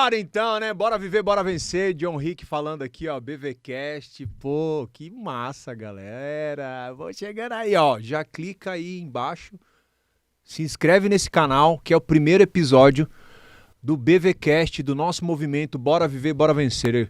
Bora então, né? Bora viver, bora vencer. John Rick falando aqui, ó, BVcast. Pô, que massa, galera. Vou chegando aí, ó. Já clica aí embaixo. Se inscreve nesse canal, que é o primeiro episódio do BVcast, do nosso movimento Bora Viver, Bora Vencer.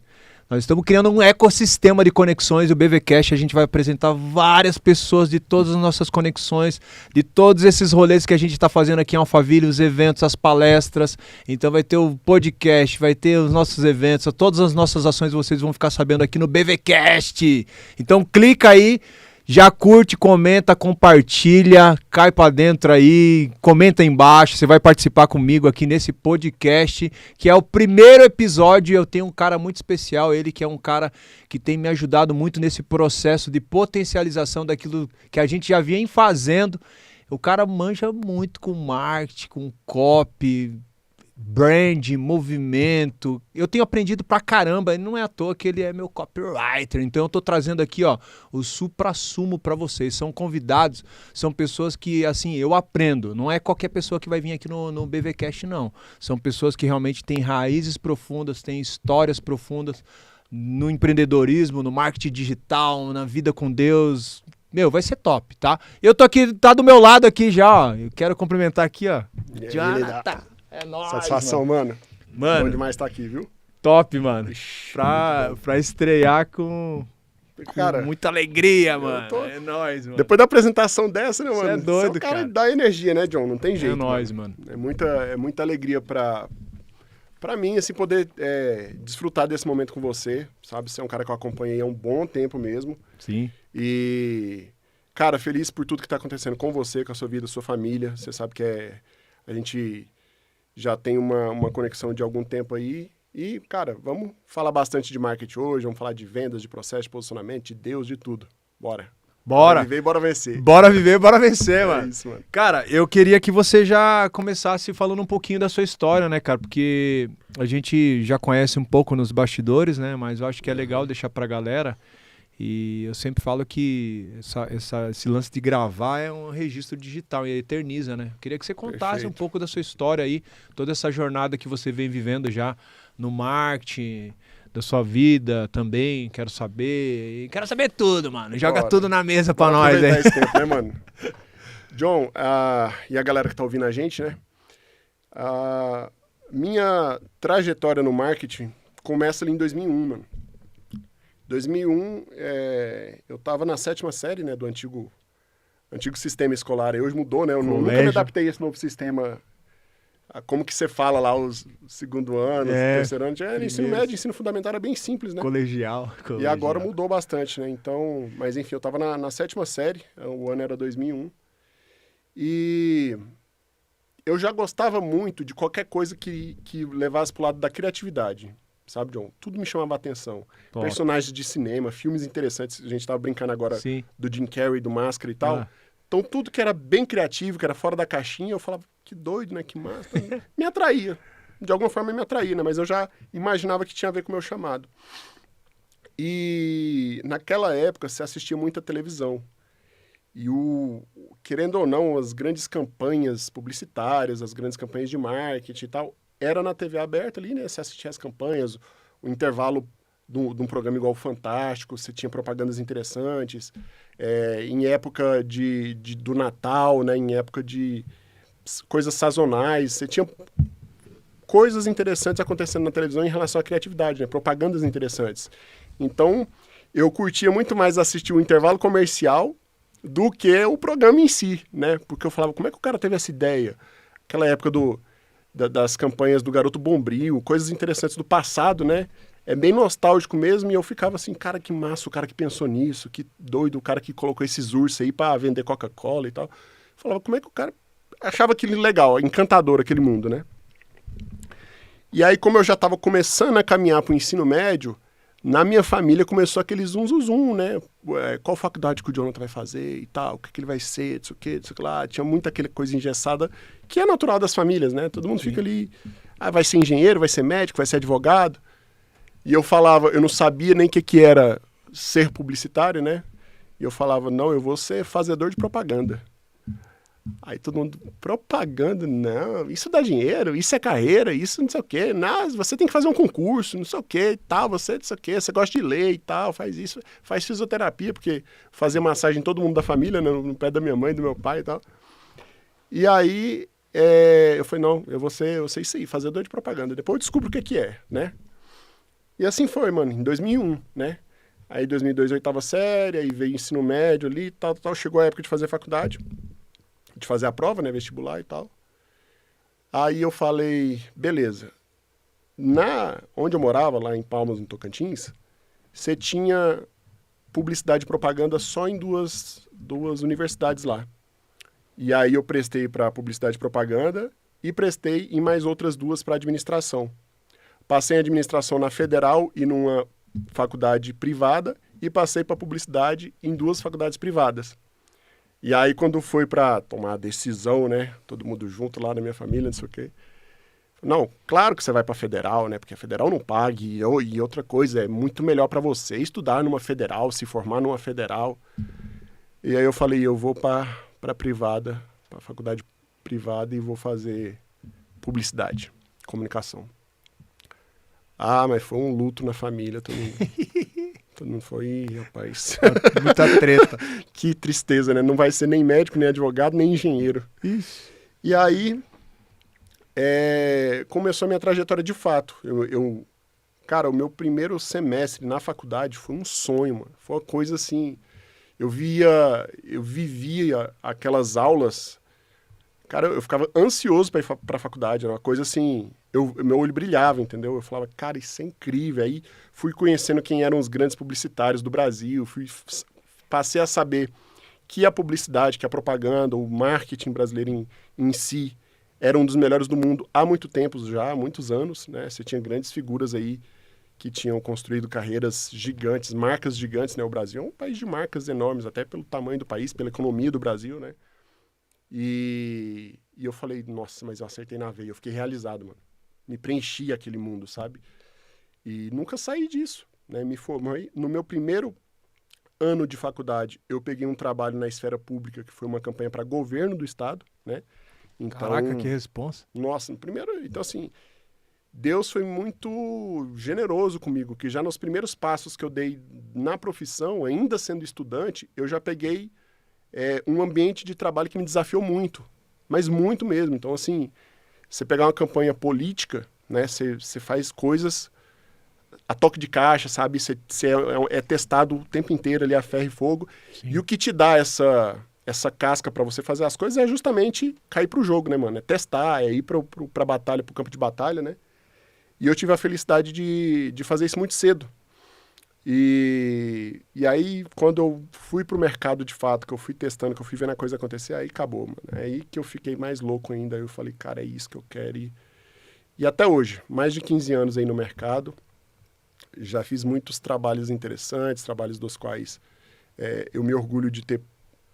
Nós estamos criando um ecossistema de conexões. O BVcast, a gente vai apresentar várias pessoas de todas as nossas conexões, de todos esses rolês que a gente está fazendo aqui em Alphaville, os eventos, as palestras. Então vai ter o podcast, vai ter os nossos eventos, todas as nossas ações vocês vão ficar sabendo aqui no BVcast. Então clica aí. Já curte, comenta, compartilha, cai pra dentro aí, comenta aí embaixo, você vai participar comigo aqui nesse podcast, que é o primeiro episódio. Eu tenho um cara muito especial, ele que é um cara que tem me ajudado muito nesse processo de potencialização daquilo que a gente já vinha fazendo. O cara manja muito com marketing, com copy, brand, movimento. Eu tenho aprendido pra caramba, e não é à toa que ele é meu copywriter. Então eu tô trazendo aqui, ó, o suprassumo pra vocês. São convidados, são pessoas que, assim, eu aprendo. Não é qualquer pessoa que vai vir aqui no BVcast, não. São pessoas que realmente têm raízes profundas, têm histórias profundas no empreendedorismo, no marketing digital, na vida com Deus. Meu, vai ser top, tá? Eu tô aqui, tá do meu lado aqui já, ó. Eu quero cumprimentar aqui, ó. Jonathan. É nóis, satisfação, mano. Bom demais estar aqui, viu? Top, mano. Pra estrear com muita alegria, mano. É nóis, mano. Depois da apresentação dessa, né, mano? Você é doido, cara. cara. Dá energia, né, John? Não tem jeito. É nóis, mano. É muita alegria pra mim, assim, poder desfrutar desse momento com você, sabe? Você é um cara que eu acompanhei há um bom tempo mesmo. Sim. E, cara, feliz por tudo que tá acontecendo com você, com a sua vida, sua família. Você sabe que a gente já tem uma conexão de algum tempo aí. E, cara, vamos falar bastante de marketing hoje, vamos falar de vendas, de processo, de posicionamento, de Deus, de tudo. Bora. Bora. Bora viver e bora vencer. Bora viver, bora vencer, mano. É isso, mano. Cara, eu queria que você já começasse falando um pouquinho da sua história, né, cara? Porque a gente já conhece um pouco nos bastidores, né? Mas eu acho que é legal deixar pra galera. E eu sempre falo que esse lance de gravar é um registro digital e eterniza, né? Eu queria que você contasse um pouco da sua história aí, toda essa jornada que você vem vivendo já no marketing, da sua vida também. Quero saber. Quero saber tudo, mano. Joga tudo na mesa pra nós aí. Esse tempo, né, mano? John, e a galera que tá ouvindo a gente, né? Minha trajetória no marketing começa ali em 2001, mano. 2001, eu estava na 7ª série, né, do antigo sistema escolar. Aí hoje mudou, né? Eu nunca me adaptei a esse novo sistema. Como que você fala lá os segundo ano, terceiro ano. Ensino médio, ensino fundamental era bem simples, né? Colegial. E agora mudou bastante, né? Então, mas enfim, eu estava na 7ª série, o ano era 2001. E eu já gostava muito de qualquer coisa que levasse para o lado da criatividade. Sabe, John? Tudo me chamava a atenção. Top. Personagens de cinema, filmes interessantes. A gente tava brincando agora do Jim Carrey, do Máscara e tal. Então, tudo que era bem criativo, que era fora da caixinha, eu falava, que doido, né? Que massa. Me atraía. De alguma forma, me atraía, né? Mas eu já imaginava que tinha a ver com o meu chamado. E naquela época, você assistia muita televisão. E querendo ou não, as grandes campanhas publicitárias, as grandes campanhas de marketing e tal, era na TV aberta ali, né? Você assistia as campanhas, o intervalo de um programa igual o Fantástico, você tinha propagandas interessantes. Em época do Natal, né? Em época de coisas sazonais, você tinha coisas interessantes acontecendo na televisão em relação à criatividade, né? Propagandas interessantes. Então, eu curtia muito mais assistir o intervalo comercial do que o programa em si, né? Porque eu falava, como é que o cara teve essa ideia? Aquela época das campanhas do Garoto Bombril, coisas interessantes do passado, né? É bem nostálgico mesmo, e eu ficava assim, cara, que massa, o cara que pensou nisso, que doido, o cara que colocou esses ursos aí pra vender Coca-Cola e tal. Eu falava, como é que o cara achava aquilo legal, encantador aquele mundo, né? E aí, como eu já estava começando a caminhar pro ensino médio, na minha família começou aquele zum, né? Qual faculdade que o Jonathan vai fazer e tal, o que ele vai ser, não sei o que lá. Tinha muita aquela coisa engessada, que é natural das famílias, né? Todo mundo fica ali, vai ser engenheiro, vai ser médico, vai ser advogado. E eu falava, eu não sabia nem o que era ser publicitário, né? E eu falava, não, eu vou ser fazedor de propaganda. Aí todo mundo, propaganda, não, isso dá dinheiro, isso é carreira, isso não sei o quê. Não, você tem que fazer um concurso, não sei o quê e tal, você não sei o quê, você gosta de ler e tal, faz isso, faz fisioterapia, porque fazer massagem em todo mundo da família, né, no pé da minha mãe, do meu pai e tal. E aí eu falei, não, eu sei isso aí, fazedor de propaganda. Depois eu descubro o que é, né? E assim foi, mano, em 2001, né? Aí em 2002, oitava série, aí veio ensino médio ali, tal, chegou a época de fazer faculdade, de fazer a prova, né, vestibular e tal. Aí eu falei, beleza, onde eu morava, lá em Palmas, no Tocantins, você tinha publicidade e propaganda só em duas universidades lá. E aí eu prestei para publicidade e propaganda e prestei em mais outras duas para administração. Passei em administração na federal e numa faculdade privada e passei para publicidade em duas faculdades privadas. E aí quando foi para tomar a decisão, né, todo mundo junto lá na minha família, não sei o quê. Não, claro que você vai para federal, né, porque a federal não paga e outra coisa, é muito melhor para você estudar numa federal, se formar numa federal. E aí eu falei, eu vou para privada, para faculdade privada e vou fazer publicidade, comunicação. Ah, mas foi um luto na família, todo mundo foi, rapaz. Muita treta. Que tristeza, né? Não vai ser nem médico, nem advogado, nem engenheiro. Ixi. E aí, começou a minha trajetória de fato. Cara, o meu primeiro semestre na faculdade foi um sonho, mano. Foi uma coisa assim, eu vivia aquelas aulas. Cara, eu ficava ansioso para ir para a faculdade, era uma coisa assim, meu olho brilhava, entendeu? Eu falava, cara, isso é incrível. Aí fui conhecendo quem eram os grandes publicitários do Brasil, passei a saber que a publicidade, que a propaganda, o marketing brasileiro em si, era um dos melhores do mundo há muito tempo já, há muitos anos, né? Você tinha grandes figuras aí que tinham construído carreiras gigantes, marcas gigantes, né? O Brasil é um país de marcas enormes, até pelo tamanho do país, pela economia do Brasil, né? E eu falei, nossa, mas eu acertei na veia. Eu fiquei realizado, mano. Me preenchi aquele mundo, sabe? E nunca saí disso, né? Me formei. No meu primeiro ano de faculdade, eu peguei um trabalho na esfera pública, que foi uma campanha para governo do estado, né? Então, caraca, que responsa. Nossa, no primeiro... Então, assim, Deus foi muito generoso comigo, que já nos primeiros passos que eu dei na profissão, ainda sendo estudante, eu já peguei um ambiente de trabalho que me desafiou muito, mas muito mesmo. Então, assim, você pegar uma campanha política, né, você faz coisas a toque de caixa, sabe? Você é testado o tempo inteiro ali a ferro e fogo. Sim. E o que te dá essa casca para você fazer as coisas é justamente cair pro jogo, né, mano? É testar, é ir pra batalha, pro campo de batalha, né? E eu tive a felicidade de fazer isso muito cedo. E aí, quando eu fui pro mercado de fato, que eu fui testando, que eu fui vendo a coisa acontecer, aí acabou, mano. É aí que eu fiquei mais louco ainda. Aí eu falei, cara, é isso que eu quero. E até hoje, mais de 15 anos aí no mercado, já fiz muitos trabalhos interessantes, trabalhos dos quais eu me orgulho de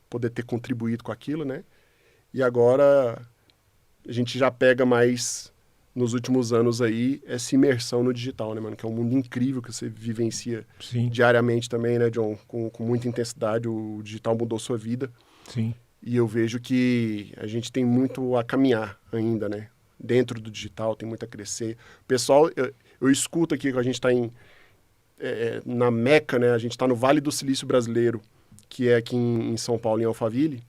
poder ter contribuído com aquilo, né? E agora a gente já pega mais, nos últimos anos aí, essa imersão no digital, né, mano? Que é um mundo incrível que você vivencia Sim. diariamente também, né, John? Com muita intensidade, o digital mudou sua vida. Sim. E eu vejo que a gente tem muito a caminhar ainda, né? Dentro do digital, tem muito a crescer. O pessoal, eu escuto aqui que a gente está na Meca, né? A gente está no Vale do Silício Brasileiro, que é aqui em São Paulo, em Alphaville.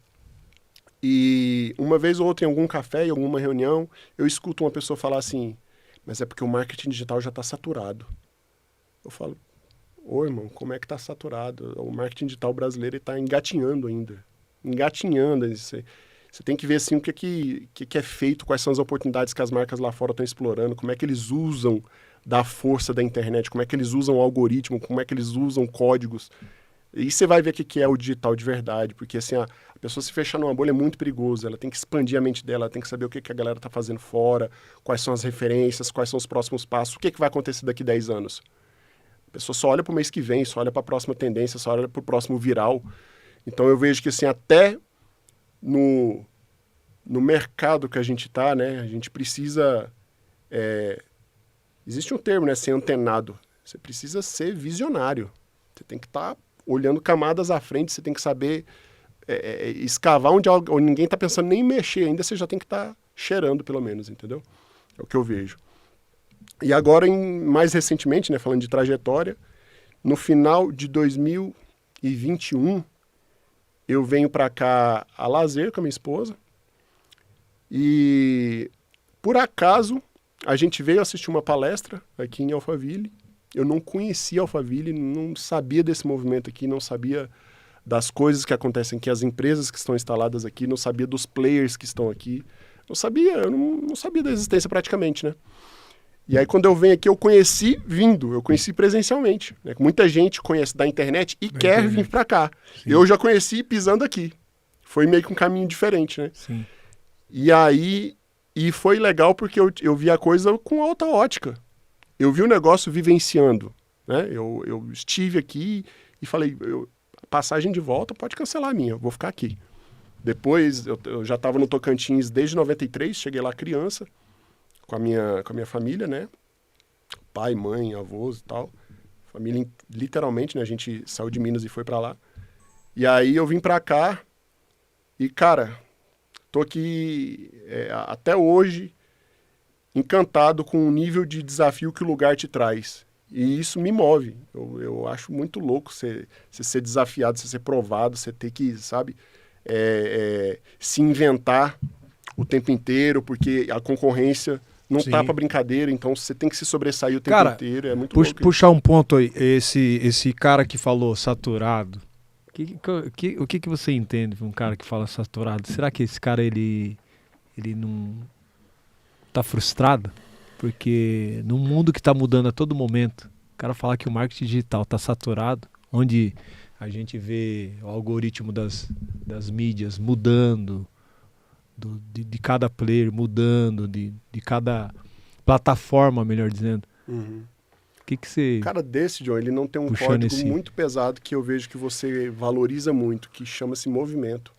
E uma vez ou outra, em algum café, em alguma reunião, eu escuto uma pessoa falar assim, mas é porque o marketing digital já está saturado. Eu falo, ô irmão, como é que está saturado? O marketing digital brasileiro está engatinhando ainda. Engatinhando. Você tem que ver assim, o que é feito, quais são as oportunidades que as marcas lá fora estão explorando, como é que eles usam da força da internet, como é que eles usam o algoritmo, como é que eles usam códigos. E você vai ver o que é o digital de verdade, porque assim, a pessoa se fechar numa bolha é muito perigoso, ela tem que expandir a mente dela, ela tem que saber o que a galera está fazendo fora, quais são as referências, quais são os próximos passos, o que vai acontecer daqui a 10 anos. A pessoa só olha para o mês que vem, só olha para a próxima tendência, só olha para o próximo viral. Então eu vejo que assim, até no mercado que a gente está, né, a gente precisa... existe um termo, né, ser antenado. Você precisa ser visionário. Você tem que estar olhando camadas à frente, você tem que saber escavar onde ninguém está pensando nem em mexer, ainda você já tem que estar cheirando, pelo menos, entendeu? É o que eu vejo. E agora, mais recentemente, né, falando de trajetória, no final de 2021, eu venho para cá a lazer com a minha esposa e, por acaso, a gente veio assistir uma palestra aqui em Alphaville. Eu não conhecia Alphaville, não sabia desse movimento aqui, não sabia das coisas que acontecem aqui, as empresas que estão instaladas aqui, não sabia dos players que estão aqui. Eu não sabia da existência praticamente, né? E aí, quando eu venho aqui, eu conheci presencialmente. Né? Muita gente conhece da internet e quer vir para cá. Sim. Eu já conheci pisando aqui. Foi meio que um caminho diferente, né? Sim. E aí, foi legal porque eu vi a coisa com alta ótica. Eu vi o negócio vivenciando, né? Eu estive aqui e falei, passagem de volta pode cancelar a minha, eu vou ficar aqui. Depois, eu já estava no Tocantins desde 93, cheguei lá criança, com a minha família, né? Pai, mãe, avós e tal. Família, literalmente, né? A gente saiu de Minas e foi para lá. E aí eu vim para cá e, cara, tô aqui até hoje encantado com o nível de desafio que o lugar te traz. E isso me move. Eu acho muito louco você ser desafiado, você ser provado, você ter que, sabe, se inventar o tempo inteiro, porque a concorrência não tá pra brincadeira, então você tem que se sobressair o tempo inteiro, é muito louco. Puxar um ponto aí, esse cara que falou saturado, o que você entende de um cara que fala saturado? Será que esse cara, ele não tá frustrado? Porque no mundo que tá mudando a todo momento, o cara falar que o marketing digital tá saturado, onde a gente vê o algoritmo das mídias mudando, de cada player mudando, de cada plataforma, melhor dizendo. Uhum. O que você... O cara desse, John, ele não tem um código muito pesado que eu vejo que você valoriza muito, que chama-se movimento.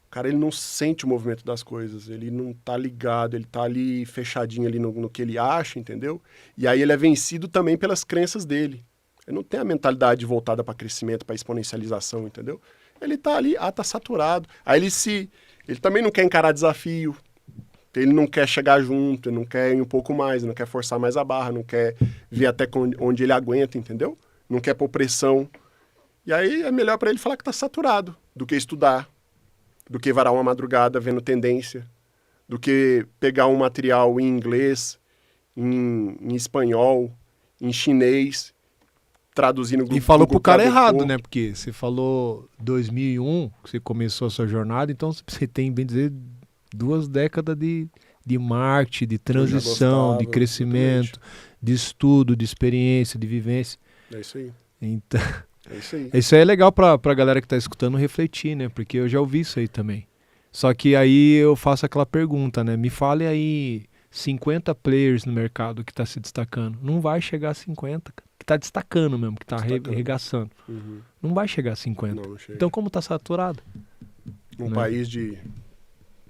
O cara, ele não sente o movimento das coisas, ele não tá ligado, ele tá ali fechadinho ali no que ele acha, entendeu? E aí ele é vencido também pelas crenças dele. Ele não tem a mentalidade voltada para crescimento, para exponencialização, entendeu? Ele tá ali, tá saturado. Aí ele também não quer encarar desafio, ele não quer chegar junto, ele não quer ir um pouco mais, ele não quer forçar mais a barra, não quer ver até onde ele aguenta, entendeu? Não quer pôr pressão. E aí é melhor para ele falar que tá saturado do que estudar, do que varar uma madrugada vendo tendência, do que pegar um material em inglês, em espanhol, em chinês, traduzir no Google. E falou pro cara errado, né? Porque você falou 2001, que você começou a sua jornada, então você tem, bem dizer, 2 décadas de marketing, de transição, de crescimento, de estudo, de experiência, de vivência. É isso aí. Então, é isso aí. Isso aí é legal pra galera que tá escutando refletir, né? Porque eu já ouvi isso aí também. Só que aí eu faço aquela pergunta, né? Me fale aí 50 players no mercado que tá se destacando. Não vai chegar a 50, que tá destacando mesmo, que tá arregaçando. Uhum. Não vai chegar a 50. Não chega. Então como tá saturado? Num país de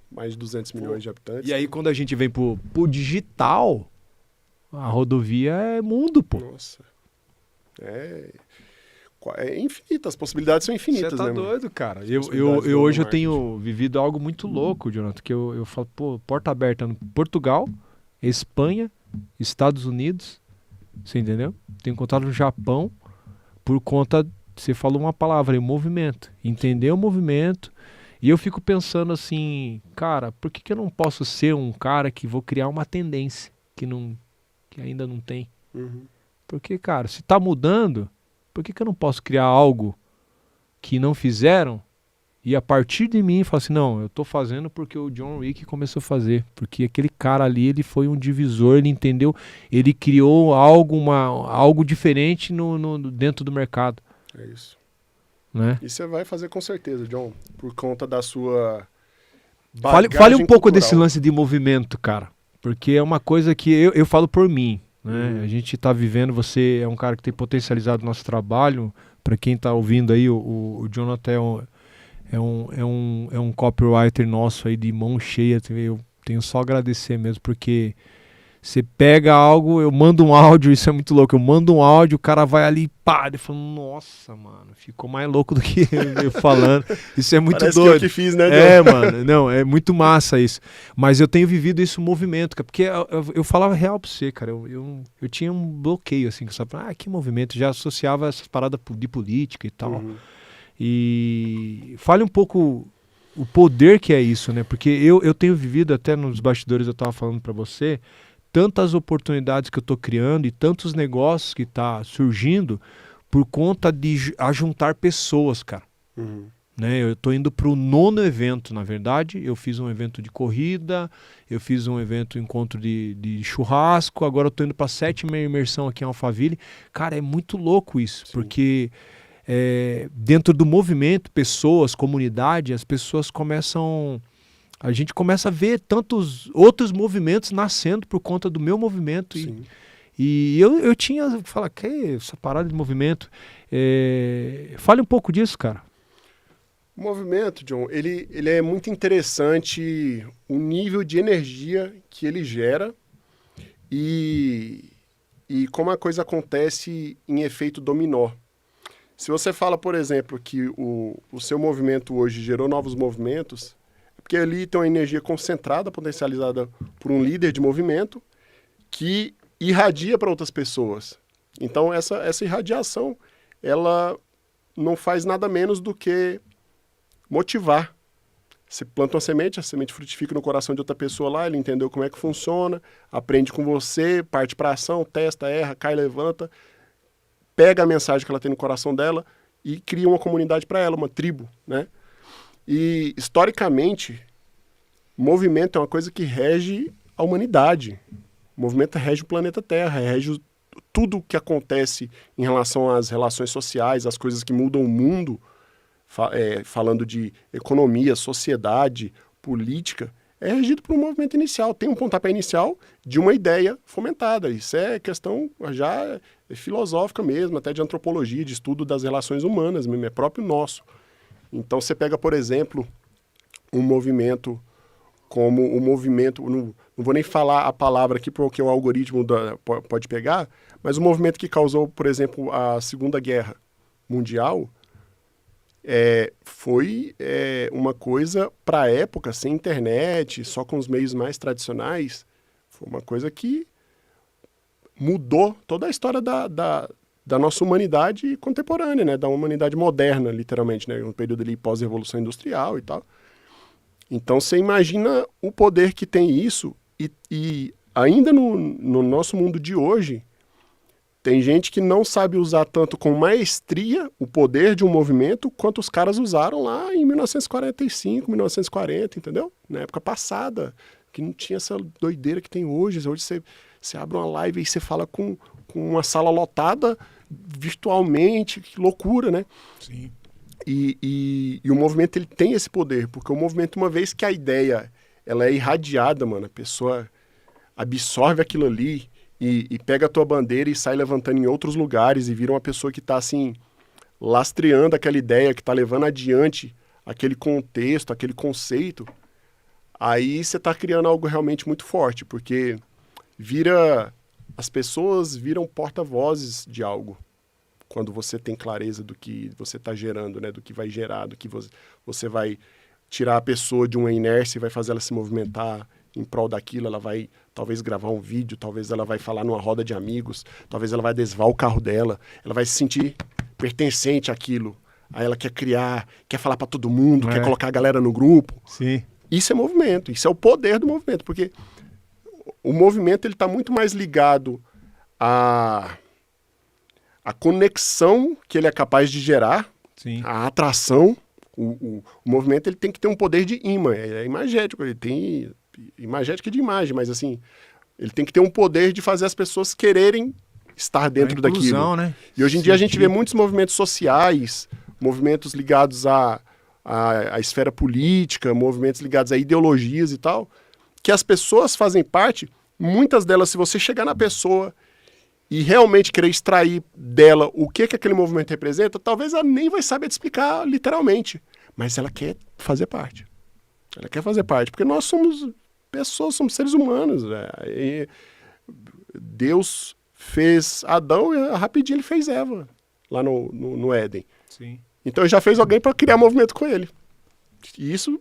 mais de 200 milhões de habitantes. E aí quando a gente vem pro digital, a rodovia é mundo, pô. Nossa. É infinito, as possibilidades são infinitas. Você tá né, doido, cara. Eu hoje eu tenho vivido algo muito louco, Jonathan, que eu falo, pô, porta aberta no Portugal, Espanha, Estados Unidos, você entendeu? Tenho contato no Japão, por conta, você falou uma palavra aí, movimento. Entender o movimento. E eu fico pensando assim, cara, por que eu não posso ser um cara que vou criar uma tendência que ainda não tem? Uhum. Porque, cara, se tá mudando, por que eu não posso criar algo que não fizeram e a partir de mim falar assim, não, eu tô fazendo porque o John Wick começou a fazer, porque aquele cara ali, ele foi um divisor, ele entendeu, ele criou algo diferente dentro do mercado. É isso. Né? E você vai fazer com certeza, John, por conta da sua Fale um pouco desse lance de movimento, cara, porque é uma coisa que eu falo por mim, né? A gente tá vivendo, você é um cara que tem potencializado o nosso trabalho. Para quem tá ouvindo aí, o Jonathan é um copywriter nosso aí de mão cheia. Eu tenho só a agradecer mesmo, porque Você pega algo, eu mando um áudio, isso é muito louco. Eu mando um áudio, o cara vai ali, pá, ele fala, nossa, mano, ficou mais louco do que eu falando. Isso é muito Parece doido. que eu que fiz, né, John? É, mano, não, é muito massa isso. Mas eu tenho vivido isso movimento, cara, porque eu falava real pra você, cara. Eu tinha um bloqueio, assim, que eu sabia, que movimento, já associava essas paradas de política e tal. Uhum. E fale um pouco o poder que é isso, né? Porque eu tenho vivido, até nos bastidores eu tava falando pra você, tantas oportunidades que eu tô criando e tantos negócios que tá surgindo por conta de ajuntar pessoas, cara. Uhum. Né? Eu tô indo pro 9º evento, na verdade. Eu fiz um evento de corrida, eu fiz um evento, encontro de churrasco, agora eu tô indo pra 7ª imersão aqui em Alphaville. Cara, é muito louco isso, Sim. porque dentro do movimento, pessoas, comunidade, as pessoas começam... A gente começa a ver tantos outros movimentos nascendo por conta do meu movimento. Sim. E eu tinha... Fala, que essa parada de movimento? Fale um pouco disso, cara. O movimento, John, ele é muito interessante o nível de energia que ele gera e como a coisa acontece em efeito dominó. Se você fala, por exemplo, que o seu movimento hoje gerou novos movimentos, é porque ali tem uma energia concentrada, potencializada por um líder de movimento que irradia para outras pessoas. Então, essa irradiação, ela não faz nada menos do que motivar. Você planta uma semente, a semente frutifica no coração de outra pessoa lá, ele entendeu como é que funciona, aprende com você, parte para ação, testa, erra, cai, levanta, pega a mensagem que ela tem no coração dela e cria uma comunidade para ela, uma tribo, né? E, historicamente, movimento é uma coisa que rege a humanidade. O movimento rege o planeta Terra, rege tudo o que acontece em relação às relações sociais, as coisas que mudam o mundo, falando de economia, sociedade, política, é regido por um movimento inicial. Tem um pontapé inicial de uma ideia fomentada. Isso é questão já filosófica mesmo, até de antropologia, de estudo das relações humanas, mesmo, é próprio nosso. Então você pega, por exemplo, um movimento como o movimento, não vou nem falar a palavra aqui porque o algoritmo pode pegar, mas o movimento que causou, por exemplo, a Segunda Guerra Mundial, foi uma coisa, para a época, sem internet, só com os meios mais tradicionais, foi uma coisa que mudou toda a história da nossa humanidade contemporânea, né? Da humanidade moderna, literalmente, né? Um período ali pós-revolução industrial e tal. Então, você imagina o poder que tem isso e ainda no nosso mundo de hoje, tem gente que não sabe usar tanto com maestria o poder de um movimento quanto os caras usaram lá em 1945, 1940, entendeu? Na época passada, que não tinha essa doideira que tem hoje. Hoje você abre uma live e você fala com uma sala lotada virtualmente, que loucura, né? Sim. E o movimento, ele tem esse poder, porque o movimento, uma vez que a ideia ela é irradiada, mano, a pessoa absorve aquilo ali, e pega a tua bandeira e sai levantando em outros lugares e vira uma pessoa que está, assim, lastreando aquela ideia, que está levando adiante aquele contexto, aquele conceito, aí você está criando algo realmente muito forte, porque as pessoas viram porta-vozes de algo, quando você tem clareza do que você está gerando, né, do que vai gerar, do que você vai tirar a pessoa de uma inércia e vai fazer ela se movimentar em prol daquilo. Ela vai talvez gravar um vídeo, talvez ela vai falar numa roda de amigos, talvez ela vai adesivar o carro dela, ela vai se sentir pertencente àquilo. Aí ela quer criar, quer falar para todo mundo, quer colocar a galera no grupo. Sim. Isso é movimento, isso é o poder do movimento, porque o movimento ele está muito mais ligado à conexão que ele é capaz de gerar, Sim. a atração. O movimento ele tem que ter um poder de imã, é imagético, ele tem imagética de imagem, mas assim, ele tem que ter um poder de fazer as pessoas quererem estar dentro daquilo. Né? E hoje em dia a gente vê muitos movimentos sociais, movimentos ligados à esfera política, movimentos ligados a ideologias e tal, que as pessoas fazem parte, muitas delas, se você chegar na pessoa e realmente querer extrair dela o que aquele movimento representa, talvez ela nem vai saber te explicar literalmente, mas ela quer fazer parte. Ela quer fazer parte, porque nós somos pessoas, somos seres humanos. Deus fez Adão e rapidinho ele fez Eva, lá no Éden. Sim. Então ele já fez alguém para criar movimento com ele. E isso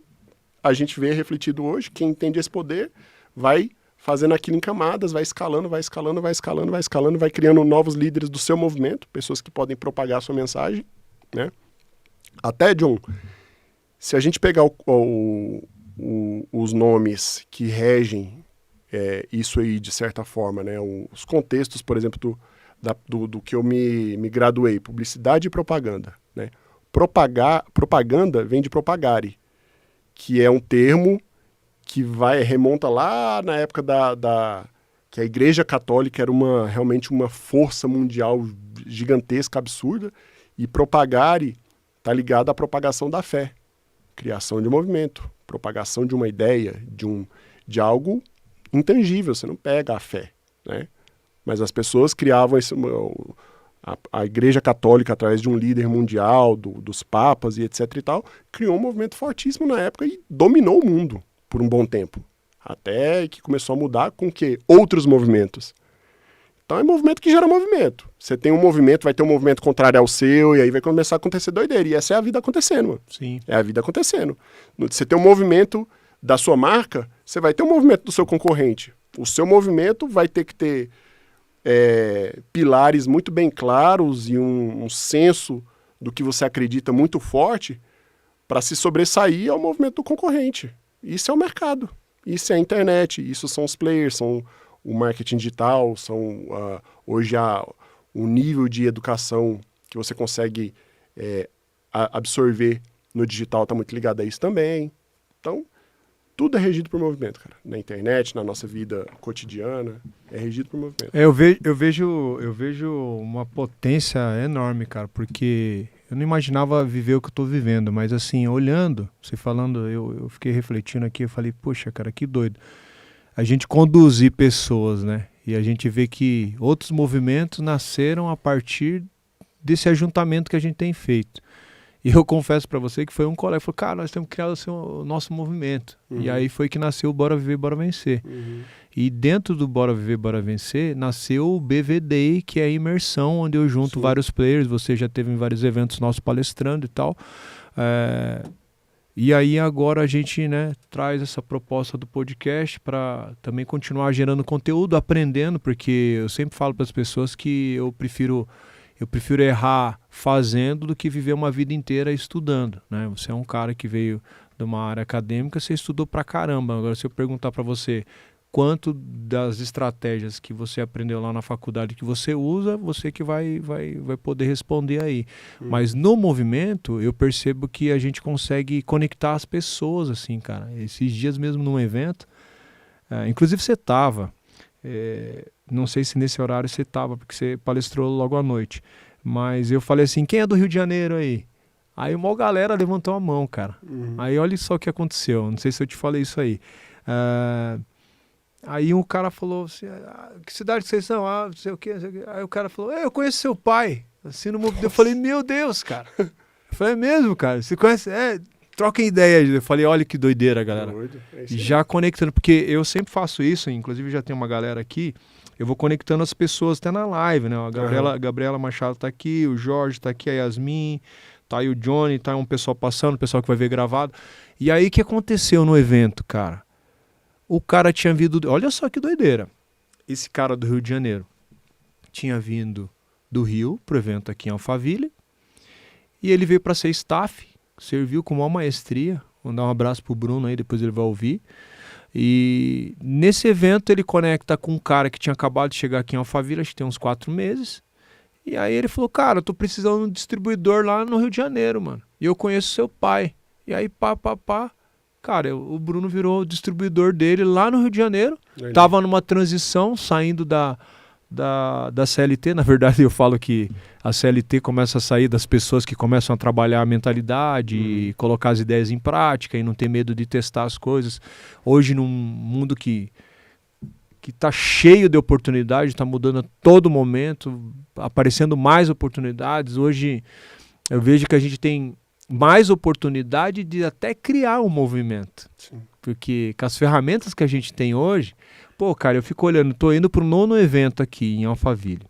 a gente vê refletido hoje. Quem entende esse poder vai fazendo aquilo em camadas, vai escalando, vai escalando, vai escalando, vai escalando, vai criando novos líderes do seu movimento, pessoas que podem propagar a sua mensagem, né? Até, John, se a gente pegar os nomes que regem isso aí, de certa forma, né? Os contextos, por exemplo, do que eu me graduei, publicidade e propaganda, né? Propaganda vem de propagare, que é um termo que remonta lá na época que a Igreja Católica era realmente uma força mundial gigantesca, absurda, e propagare está ligado à propagação da fé, criação de movimento, propagação de uma ideia, de algo intangível. Você não pega a fé, né? Mas as pessoas criavam a Igreja Católica, através de um líder mundial, dos papas e etc e tal, criou um movimento fortíssimo na época e dominou o mundo por um bom tempo. Até que começou a mudar com o quê? Outros movimentos. Então é movimento que gera movimento. Você tem um movimento, vai ter um movimento contrário ao seu, e aí vai começar a acontecer doideira. E essa é a vida acontecendo, mano. Sim. É a vida acontecendo. Você tem um movimento da sua marca, você vai ter um movimento do seu concorrente. O seu movimento vai ter que ter pilares muito bem claros e um senso do que você acredita muito forte para se sobressair ao movimento do concorrente. Isso é o mercado, isso é a internet, isso são os players, são o marketing digital, são hoje o nível de educação que você consegue absorver no digital está muito ligado a isso também. Então, tudo é regido por movimento, cara. Na internet, na nossa vida cotidiana, é regido por movimento. Eu vejo uma potência enorme, cara, porque eu não imaginava viver o que eu tô vivendo, mas assim, olhando, você falando, eu fiquei refletindo aqui, eu falei, poxa, cara, que doido. A gente conduzir pessoas, né? E a gente vê que outros movimentos nasceram a partir desse ajuntamento que a gente tem feito. E eu confesso para você que foi um colega que falou, cara, nós temos que criar o nosso movimento. Uhum. E aí foi que nasceu o Bora Viver, Bora Vencer. Uhum. E dentro do Bora Viver, Bora Vencer, nasceu o BVD, que é a imersão, onde eu junto vários players. Você já teve em vários eventos nossos palestrando e tal. E aí agora a gente, né, traz essa proposta do podcast para também continuar gerando conteúdo, aprendendo, porque eu sempre falo para as pessoas que eu prefiro errar fazendo do que viver uma vida inteira estudando, né? Você é um cara que veio de uma área acadêmica, você estudou pra caramba. Agora, se eu perguntar para você quanto das estratégias que você aprendeu lá na faculdade que você usa, você que vai poder responder aí. Mas no movimento, eu percebo que a gente consegue conectar as pessoas, assim, cara. Esses dias mesmo num evento, inclusive você estava... não sei se nesse horário você estava, porque você palestrou logo à noite. Mas eu falei assim, quem é do Rio de Janeiro aí? Aí uma galera levantou a mão, cara. Aí olha só o que aconteceu. Não sei se eu te falei isso aí. Aí um cara falou assim, que cidade que vocês são? Não sei o quê, não sei o quê. Aí o cara falou, eu conheço seu pai. Assim, eu falei, meu Deus, cara. Eu falei, é mesmo, cara? Você conhece? Troquem ideia. Eu falei, olha que doideira, galera. Já conectando, porque eu sempre faço isso, inclusive já tem uma galera aqui, eu vou conectando as pessoas até na live, né? A Gabriela Machado tá aqui, o Jorge tá aqui, a Yasmin, tá aí o Johnny, tá um pessoal passando, o pessoal que vai ver gravado. E aí, o que aconteceu no evento, cara? O cara tinha vindo... Olha só que doideira. Esse cara do Rio de Janeiro tinha vindo do Rio pro evento aqui em Alphaville, e ele veio para ser staff, serviu com uma maestria. Vou dar um abraço pro Bruno aí, depois ele vai ouvir. E nesse evento ele conecta com um cara que tinha acabado de chegar aqui em Alphaville, acho que tem uns 4 meses. E aí ele falou, cara, eu tô precisando de um distribuidor lá no Rio de Janeiro, mano. E eu conheço seu pai. E aí, cara, o Bruno virou o distribuidor dele lá no Rio de Janeiro. Tava numa transição, saindo da CLT. Na verdade, eu falo que a CLT começa a sair das pessoas que começam a trabalhar a mentalidade e colocar as ideias em prática e não ter medo de testar as coisas. Hoje, num mundo que está cheio de oportunidades, está mudando a todo momento, aparecendo mais oportunidades. Hoje, eu vejo que a gente tem mais oportunidade de até criar um movimento. Sim. Porque com as ferramentas que a gente tem hoje, pô, cara, eu fico olhando, tô indo pro 9º evento aqui em Alphaville.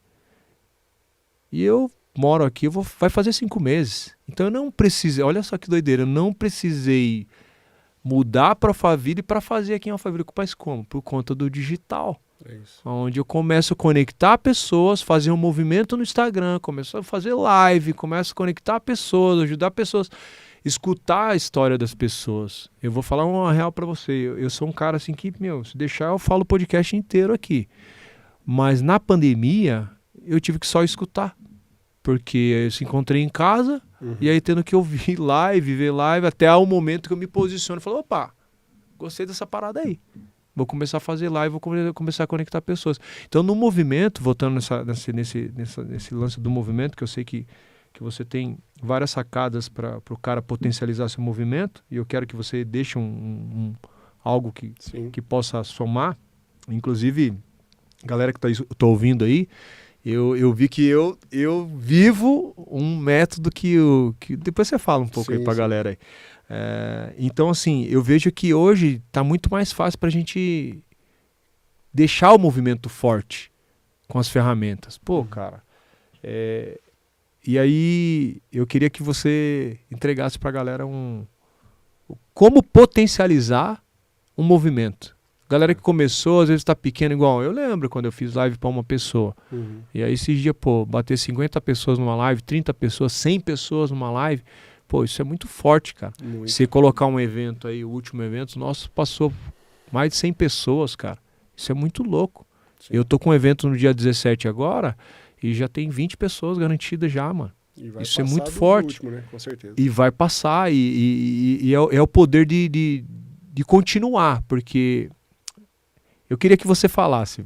E eu moro aqui, vai fazer 5 meses. Então eu não precisei, olha só que doideira, eu não precisei mudar para Alphaville para fazer aqui em Alphaville. Mas como? Por conta do digital. É isso. Onde eu começo a conectar pessoas, fazer um movimento no Instagram, começo a fazer live, começo a conectar pessoas, ajudar pessoas, escutar a história das pessoas. Eu vou falar uma real pra você, eu sou um cara assim que, se deixar eu falo o podcast inteiro aqui. Mas na pandemia, eu tive que só escutar. Porque eu se encontrei em casa, e aí tendo que ouvir live, ver live, até o momento que eu me posiciono e falo, opa, gostei dessa parada aí. Vou começar a fazer live, vou começar a conectar pessoas. Então, no movimento, voltando nesse lance do movimento, que eu sei que você tem várias sacadas para o cara potencializar seu movimento, e eu quero que você deixe algo que possa somar. Inclusive, galera que está ouvindo aí, eu vi que eu vivo um método que depois você fala um pouco aí para a galera aí. Então, assim, eu vejo que hoje está muito mais fácil para a gente deixar o movimento forte com as ferramentas. Pô, cara. E aí, eu queria que você entregasse para a galera como potencializar um movimento. Galera que começou, às vezes está pequeno igual. Eu lembro quando eu fiz live para uma pessoa. E aí, esses dias, bater 50 pessoas numa live, 30 pessoas, 100 pessoas numa live. Pô, isso é muito forte, cara. Você colocar um evento aí, o último evento, nosso passou mais de 100 pessoas, cara. Isso é muito louco. Sim. Eu tô com um evento no dia 17 agora e já tem 20 pessoas garantidas já, mano. Isso é muito forte. Último, né? Com certeza. E vai passar, e é o poder de continuar, porque eu queria que você falasse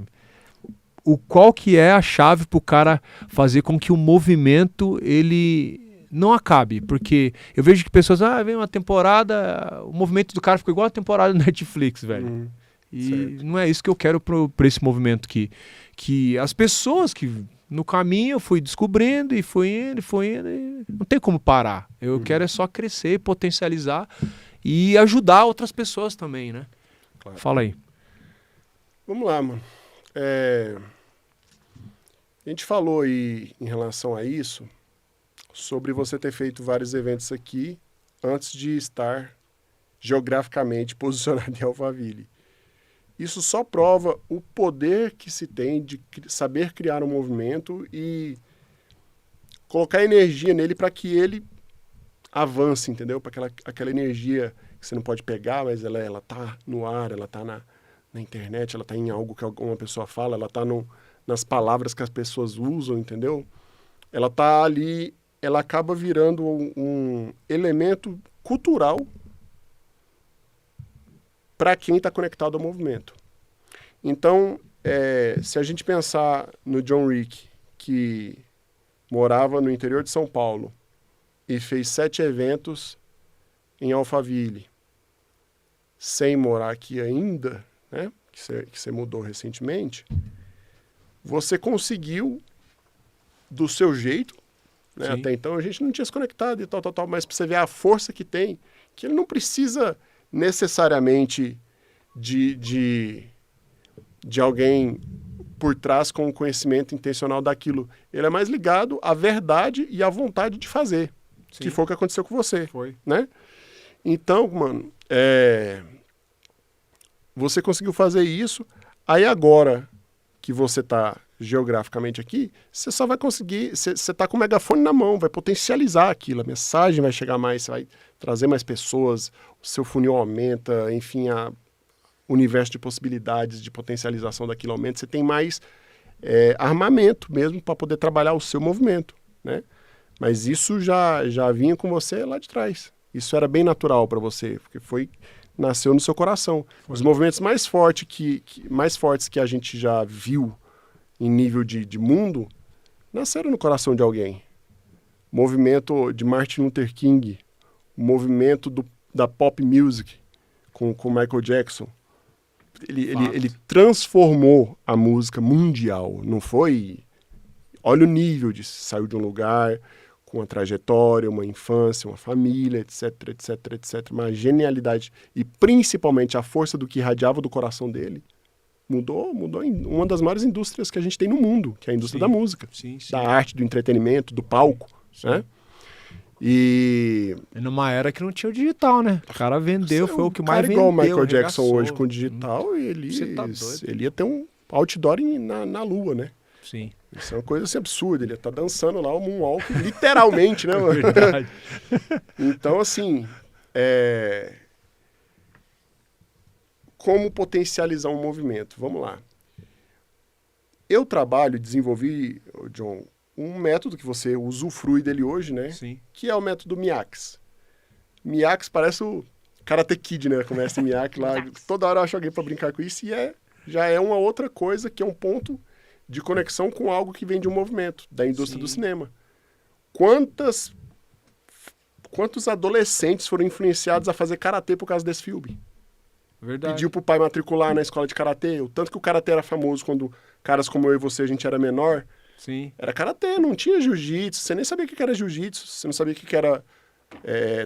qual que é a chave pro cara fazer com que o movimento, ele não acabe, porque eu vejo que pessoas, vem uma temporada, o movimento do cara ficou igual a temporada do Netflix, velho. E certo. Não é isso que eu quero pra esse movimento, que as pessoas que no caminho eu fui descobrindo e fui indo, e não tem como parar. Eu quero é só crescer, potencializar e ajudar outras pessoas também, né? Claro. Fala aí. Vamos lá, mano. A gente falou aí em relação a isso, sobre você ter feito vários eventos aqui antes de estar geograficamente posicionado em Alphaville. Isso só prova o poder que se tem de saber criar um movimento e colocar energia nele para que ele avance, entendeu? Para aquela energia que você não pode pegar, mas ela tá no ar, ela tá na internet, ela tá em algo que alguma pessoa fala, ela tá nas palavras que as pessoas usam, entendeu? Ela tá ali, ela acaba virando um elemento cultural para quem está conectado ao movimento. Então, se a gente pensar no John Rick, que morava no interior de São Paulo e fez 7 eventos em Alphaville, sem morar aqui ainda, né, que você mudou recentemente, você conseguiu, do seu jeito, né, até então a gente não tinha se conectado e tal, mas para você ver a força que tem, que ele não precisa necessariamente de alguém por trás com o conhecimento intencional daquilo. Ele é mais ligado à verdade e à vontade de fazer. Sim. Que foi o que aconteceu com você. Foi. Né? Então, mano, você conseguiu fazer isso. Aí agora que você está geograficamente aqui, você só vai conseguir, você está com o megafone na mão, vai potencializar aquilo, a mensagem vai chegar mais, você vai trazer mais pessoas, o seu funil aumenta, enfim, o universo de possibilidades de potencialização daquilo aumenta, você tem mais armamento mesmo para poder trabalhar o seu movimento, né? Mas isso já vinha com você lá de trás. Isso era bem natural para você, porque nasceu no seu coração. Os movimentos mais fortes que a gente já viu em nível de mundo, nasceram no coração de alguém. O movimento de Martin Luther King, o movimento da pop music com Michael Jackson. Ele transformou a música mundial. Não foi... Olha o nível saiu de um lugar uma trajetória, uma infância, uma família, etc, etc, etc. Uma genialidade e principalmente a força do que irradiava do coração dele mudou em uma das maiores indústrias que a gente tem no mundo, que é a indústria da música, da arte, do entretenimento, do palco, né? E numa era que não tinha o digital, né? O cara vendeu, foi o que mais vendeu. Igual o Michael Jackson hoje com o digital, ele ia ter um outdoor na lua, né? Sim. Isso é uma coisa assim, absurda. Ele ia estar dançando lá o moonwalk, literalmente, né, mano? Verdade. Então, assim, como potencializar um movimento? Vamos lá. Eu desenvolvi, John, um método que você usufrui dele hoje, né? Sim. Que é o método Miyake. Miyake parece o Karate Kid, né? Começa o Miyake lá. Toda hora eu acho alguém para brincar com isso e já é uma outra coisa que é um ponto de conexão com algo que vem de um movimento, da indústria do cinema. Quantos adolescentes foram influenciados a fazer karatê por causa desse filme? Verdade. Pediu pro pai matricular na escola de karatê. O tanto que o karatê era famoso quando caras como eu e você, a gente era menor. Sim. Era karatê, não tinha jiu-jitsu. Você nem sabia o que era jiu-jitsu. Você não sabia o que era,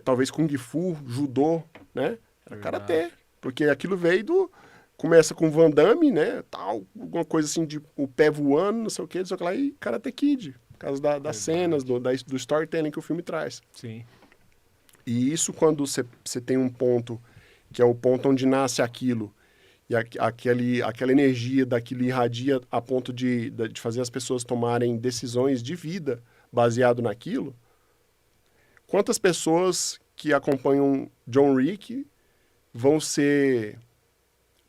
talvez, kung fu, judô, né? Era karatê. Porque aquilo veio começa com Van Damme, né? Tal, alguma coisa assim de o pé voando, não sei o que lá, e Karate Kid. Por causa das cenas, do storytelling que o filme traz. Sim. E isso quando você tem um ponto, que é o ponto onde nasce aquilo, e aquela energia daquilo irradia a ponto de fazer as pessoas tomarem decisões de vida baseado naquilo. Quantas pessoas que acompanham John Wick vão ser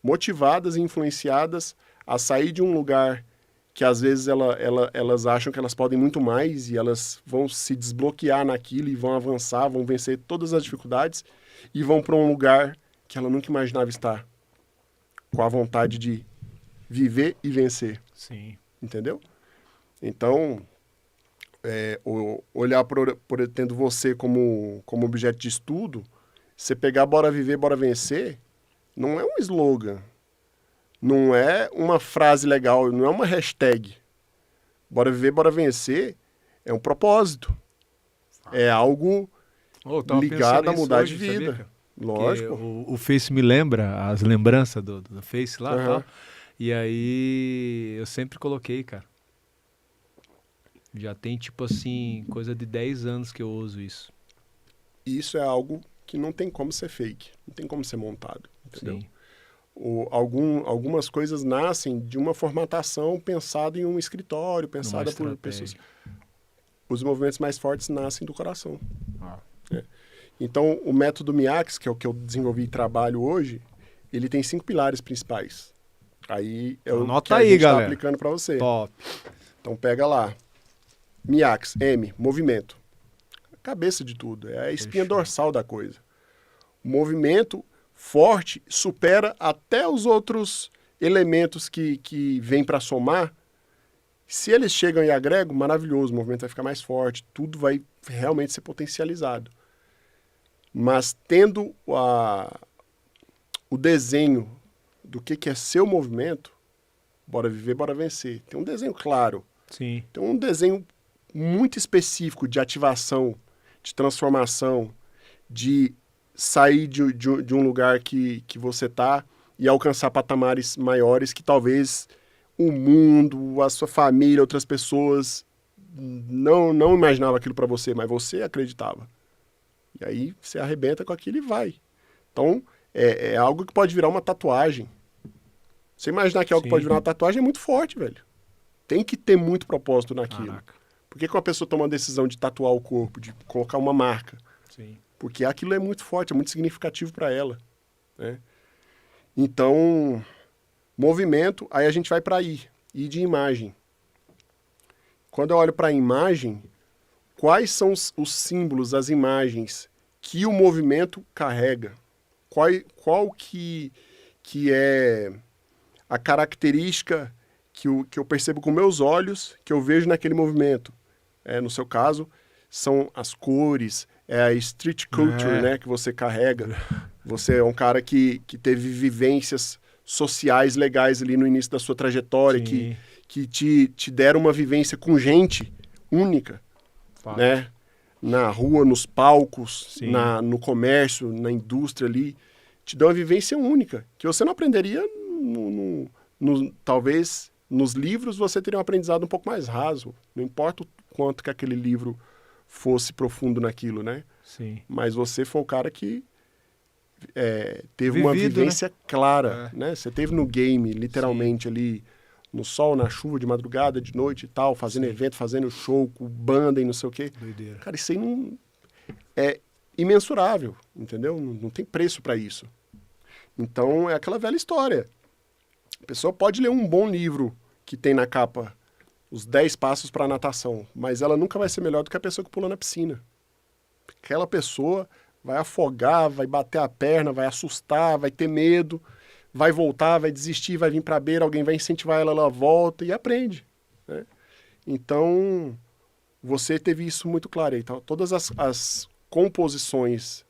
motivadas e influenciadas a sair de um lugar que às vezes elas acham que elas podem muito mais e elas vão se desbloquear naquilo e vão avançar, vão vencer todas as dificuldades e vão para um lugar que ela nunca imaginava estar, com a vontade de viver e vencer. Sim. Entendeu? Então, olhar por tendo você como objeto de estudo, você pegar bora viver, bora vencer, não é um slogan, não é uma frase legal, não é uma hashtag. Bora viver, bora vencer é um propósito. É algo ligado a mudar de vida. Sabia, lógico. O Face me lembra as lembranças do Face lá, Uhum. tal. E aí eu sempre coloquei, cara. Já tem, tipo assim, coisa de 10 anos que eu uso isso. Isso é algo que não tem como ser fake, não tem como ser montado, entendeu? Sim. Algumas coisas nascem de uma formatação pensada em um escritório, pensada por pessoas. Os movimentos mais fortes nascem do coração. Então, o método Miyake, que é o que eu desenvolvi e trabalho hoje, ele tem 5 pilares principais. Aí é o que a gente está aplicando para você. Top. Então, pega lá. Miyake, M, movimento. A cabeça de tudo, é a espinha dorsal da coisa. O movimento forte supera até os outros elementos que vêm para somar. Se eles chegam e agregam, maravilhoso, o movimento vai ficar mais forte, tudo vai realmente ser potencializado. Mas tendo o desenho do que é seu movimento, bora viver, bora vencer. Tem um desenho claro. Sim. Tem um desenho muito específico de ativação, de transformação, de sair de um lugar que você está e alcançar patamares maiores que talvez o mundo, a sua família, outras pessoas não imaginavam aquilo para você, mas você acreditava. E aí você arrebenta com aquilo e vai. Então, é algo que pode virar uma tatuagem. Você imaginar que algo pode virar uma tatuagem é muito forte, velho. Tem que ter muito propósito naquilo. Caraca. Por que uma pessoa toma a decisão de tatuar o corpo, de colocar uma marca? Sim. Porque aquilo é muito forte, é muito significativo para ela, né? Então, movimento, aí a gente vai para I de imagem. Quando eu olho para a imagem, quais são os símbolos, as imagens que o movimento carrega? Qual que é a característica que eu percebo com meus olhos, que eu vejo naquele movimento? No seu caso, são as cores, é a street culture, né, que você carrega. Você é um cara que teve vivências sociais legais ali no início da sua trajetória, que te deram uma vivência com gente única, né? na rua, nos palcos, Sim. no comércio, na indústria ali, te dão uma vivência única, que você não aprenderia, talvez, nos livros você teria um aprendizado um pouco mais raso, não importa o quanto que aquele livro fosse profundo naquilo, né? Sim. Mas você foi o cara que teve uma vivência clara, né? Você teve no game, literalmente, ali, no sol, na chuva, de madrugada, de noite e tal, fazendo evento, fazendo show, com banda e não sei o quê. Doideira. Cara, isso aí não é imensurável, entendeu? Não tem preço para isso. Então, é aquela velha história. A pessoa pode ler um bom livro que tem na capa os 10 passos para natação, mas ela nunca vai ser melhor do que a pessoa que pula na piscina. Aquela pessoa vai afogar, vai bater a perna, vai assustar, vai ter medo, vai voltar, vai desistir, vai vir para a beira, alguém vai incentivar ela volta e aprende, né? Então, você teve isso muito claro aí. Então, todas as composições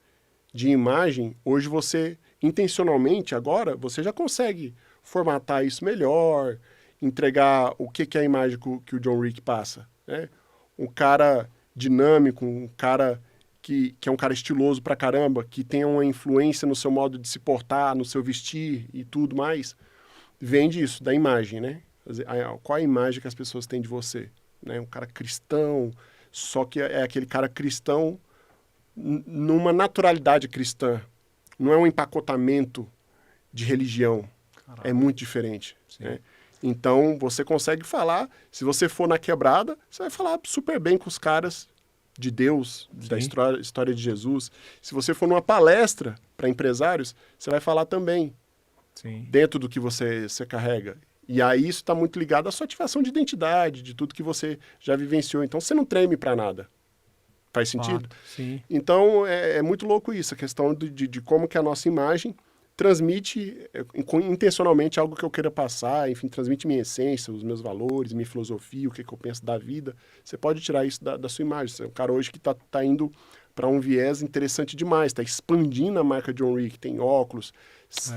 de imagem, hoje você, intencionalmente, agora, você já consegue formatar isso melhor, entregar o que é a imagem que o John Wick passa, né? Um cara dinâmico, um cara que é um cara estiloso pra caramba, que tem uma influência no seu modo de se portar, no seu vestir e tudo mais, vem disso, da imagem, né? Qual a imagem que as pessoas têm de você? Né? Um cara cristão, só que é aquele cara cristão numa naturalidade cristã. Não é um empacotamento de religião. Caraca. É muito diferente. Né? Então, você consegue falar, se você for na quebrada, você vai falar super bem com os caras de Deus, da história de Jesus. Se você for numa palestra para empresários, você vai falar também, dentro do que você carrega. E aí isso está muito ligado à sua ativação de identidade, de tudo que você já vivenciou. Então, você não treme para nada. Faz sentido? Sim. Então, é muito louco isso, a questão de como que a nossa imagem transmite intencionalmente algo que eu queira passar, enfim, transmite minha essência, os meus valores, minha filosofia, o que eu penso da vida. Você pode tirar isso da sua imagem. Você é um cara hoje que tá indo para um viés interessante demais, está expandindo a marca John Wick, tem óculos.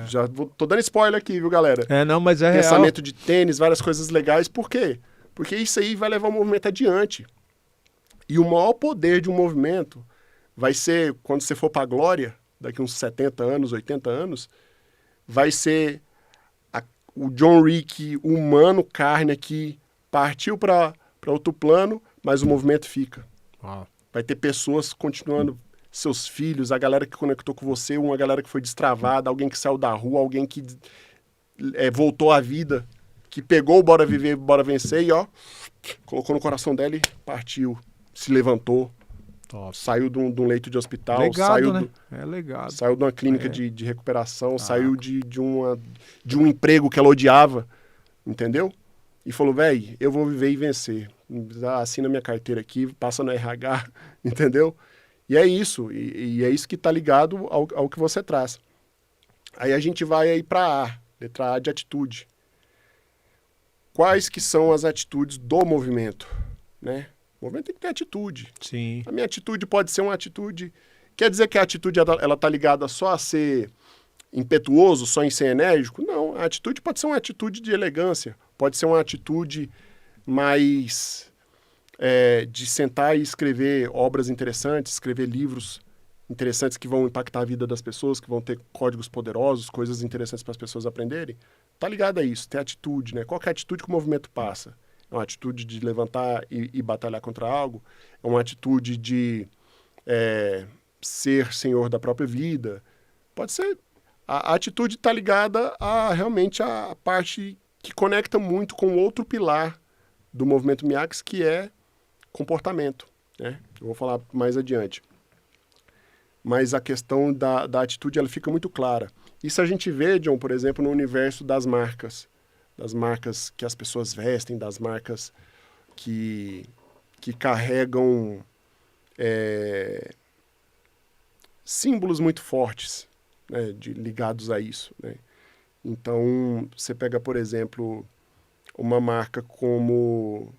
Já tô dando spoiler aqui, viu, galera? Não, mas é pensamento real. de tênis, várias coisas legais. Por quê? Porque isso aí vai levar o movimento adiante. E o maior poder de um movimento vai ser, quando você for para a glória, daqui uns 70 anos, 80 anos, vai ser o John Wick humano, carne aqui, partiu para outro plano, mas o movimento fica. Uau. Vai ter pessoas continuando, seus filhos, a galera que conectou com você, uma galera que foi destravada, alguém que saiu da rua, alguém que voltou à vida, que pegou o Bora Viver, Bora Vencer e colocou no coração dela e partiu, se levantou. Top. Saiu de um leito de hospital, legado, saiu né? Legado. Saiu de uma clínica de recuperação, saiu de um emprego que ela odiava, entendeu? E falou, velho, eu vou viver e vencer. Assina minha carteira aqui, passa no RH, entendeu? E é isso, e é isso que está ligado ao que você traz. Aí a gente vai aí para A, letra A de atitude. Quais que são as atitudes do movimento, né? O movimento tem que ter atitude. Sim. A minha atitude pode ser uma atitude... Quer dizer que a atitude ela tá ligada só a ser impetuoso, só em ser enérgico? Não, a atitude pode ser uma atitude de elegância. Pode ser uma atitude mais de sentar e escrever obras interessantes, escrever livros interessantes que vão impactar a vida das pessoas, que vão ter códigos poderosos, coisas interessantes para as pessoas aprenderem. Tá ligado a isso, ter atitude, né? Qual que é a atitude que o movimento passa? É uma atitude de levantar e batalhar contra algo? É uma atitude de ser senhor da própria vida? Pode ser. A atitude está ligada realmente a parte que conecta muito com outro pilar do movimento Miax, que é comportamento, né? Eu vou falar mais adiante. Mas a questão da atitude ela fica muito clara. Isso a gente vê, John, por exemplo, no universo das marcas que as pessoas vestem, das marcas que carregam símbolos muito fortes, né, ligados a isso, né? Então, você pega, por exemplo, uma marca como...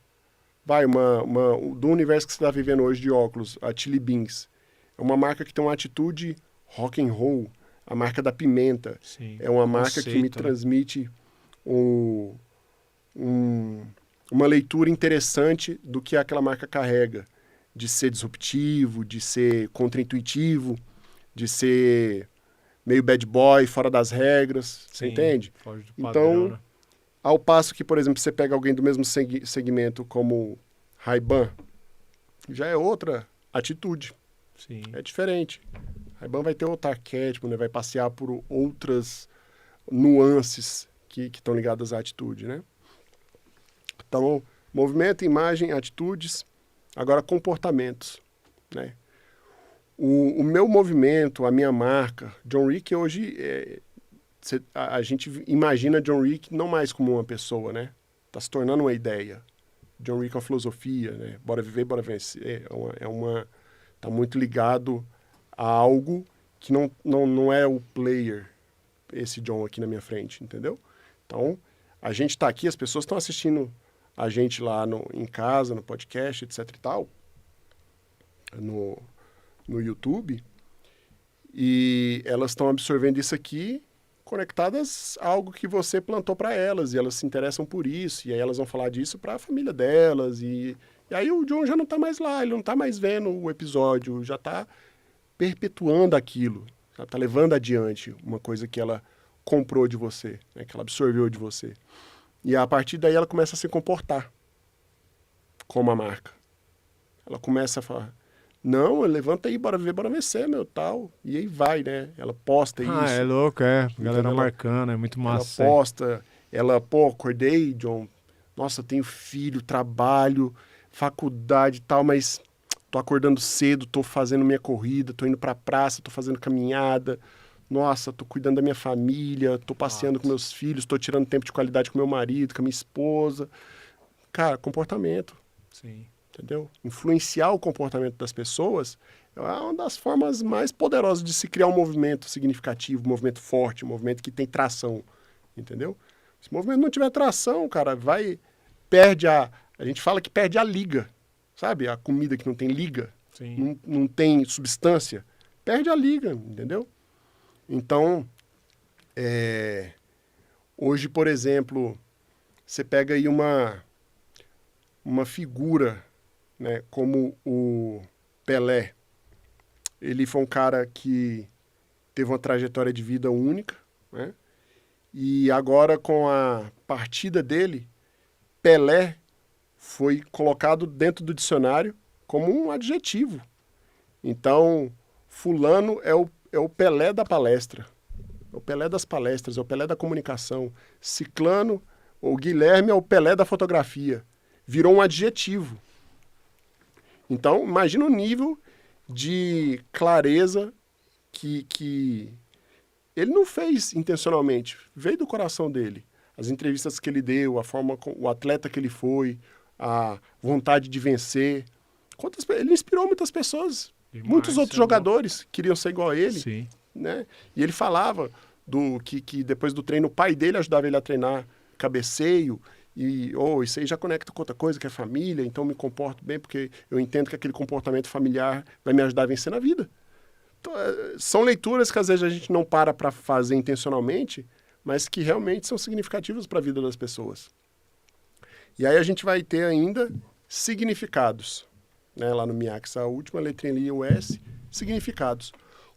do universo que você está vivendo hoje de óculos, a Chili Beans. É uma marca que tem uma atitude rock and roll, a marca da pimenta. Sim, é uma marca que me transmite uma leitura interessante do que aquela marca carrega. de ser disruptivo, de ser contraintuitivo, de ser meio bad boy, fora das regras, você entende? Foge do padrão, Então, né? ao passo que, por exemplo, você pega alguém do mesmo segmento como Ray-Ban, já é outra atitude, Sim. é diferente. Ray-Ban vai ter outro arquétipo, né? Vai passear por outras nuances que estão ligadas à atitude, né? Então, movimento, imagem, atitudes, agora comportamentos, né? O meu movimento, a minha marca, John Rick hoje, a gente imagina John Rick não mais como uma pessoa, né? Tá se tornando uma ideia. John Rick é uma filosofia, né? Bora viver, bora vencer. Tá muito ligado a algo que não é o player, esse John aqui na minha frente, entendeu? Então, a gente tá aqui, as pessoas estão assistindo a gente lá em casa, no podcast, etc e tal, no YouTube, e elas estão absorvendo isso aqui conectadas a algo que você plantou para elas, e elas se interessam por isso, e aí elas vão falar disso para a família delas, e aí o John já não tá mais lá, ele não tá mais vendo o episódio, já tá perpetuando aquilo, sabe? Tá levando adiante uma coisa que ela comprou de você, né? Que ela absorveu de você. E a partir daí ela começa a se comportar como a marca. Ela começa a falar, não, levanta aí, bora viver, bora vencer, meu, tal. E aí vai, né? Ela posta isso. É louco, é. Galera Ela- marcando, é muito massa. Ela posta, pô, acordei, John, nossa, tenho filho, trabalho, faculdade e tal, mas tô acordando cedo, tô fazendo minha corrida, tô indo pra praça, tô fazendo caminhada, nossa, tô cuidando da minha família, tô passeando com meus filhos, tô tirando tempo de qualidade com meu marido, com a minha esposa. Cara, comportamento, Sim. entendeu? Influenciar o comportamento das pessoas é uma das formas mais poderosas de se criar um movimento significativo, um movimento forte, um movimento que tem tração, entendeu? Se o movimento não tiver tração, cara, perde a gente fala que perde a liga, sabe? A comida que não tem liga, Sim. não tem substância, perde a liga, entendeu? Então, hoje, por exemplo, você pega aí uma figura, né, como o Pelé. Ele foi um cara que teve uma trajetória de vida única, né? E agora, com a partida dele, Pelé foi colocado dentro do dicionário como um adjetivo. Então, fulano é o Pelé da palestra, é o Pelé das palestras, é o Pelé da comunicação. Ciclano, ou Guilherme é o Pelé da fotografia. Virou um adjetivo. Então, imagina o nível de clareza que ele não fez intencionalmente, veio do coração dele. As entrevistas que ele deu, a forma, o atleta que ele foi, a vontade de vencer. Ele inspirou muitas pessoas. Demais, Muitos outros é louco. jogadores queriam ser igual a ele. Sim. Né? E ele falava que depois do treino o pai dele ajudava ele a treinar cabeceio e isso aí já conecta com outra coisa que é família, então me comporto bem porque eu entendo que aquele comportamento familiar vai me ajudar a vencer na vida. Então, são leituras que às vezes a gente não para fazer intencionalmente, mas que realmente são significativas para a vida das pessoas. E aí a gente vai ter ainda significados, né? Lá no MIAX, a última letrinha ali, o S, significados.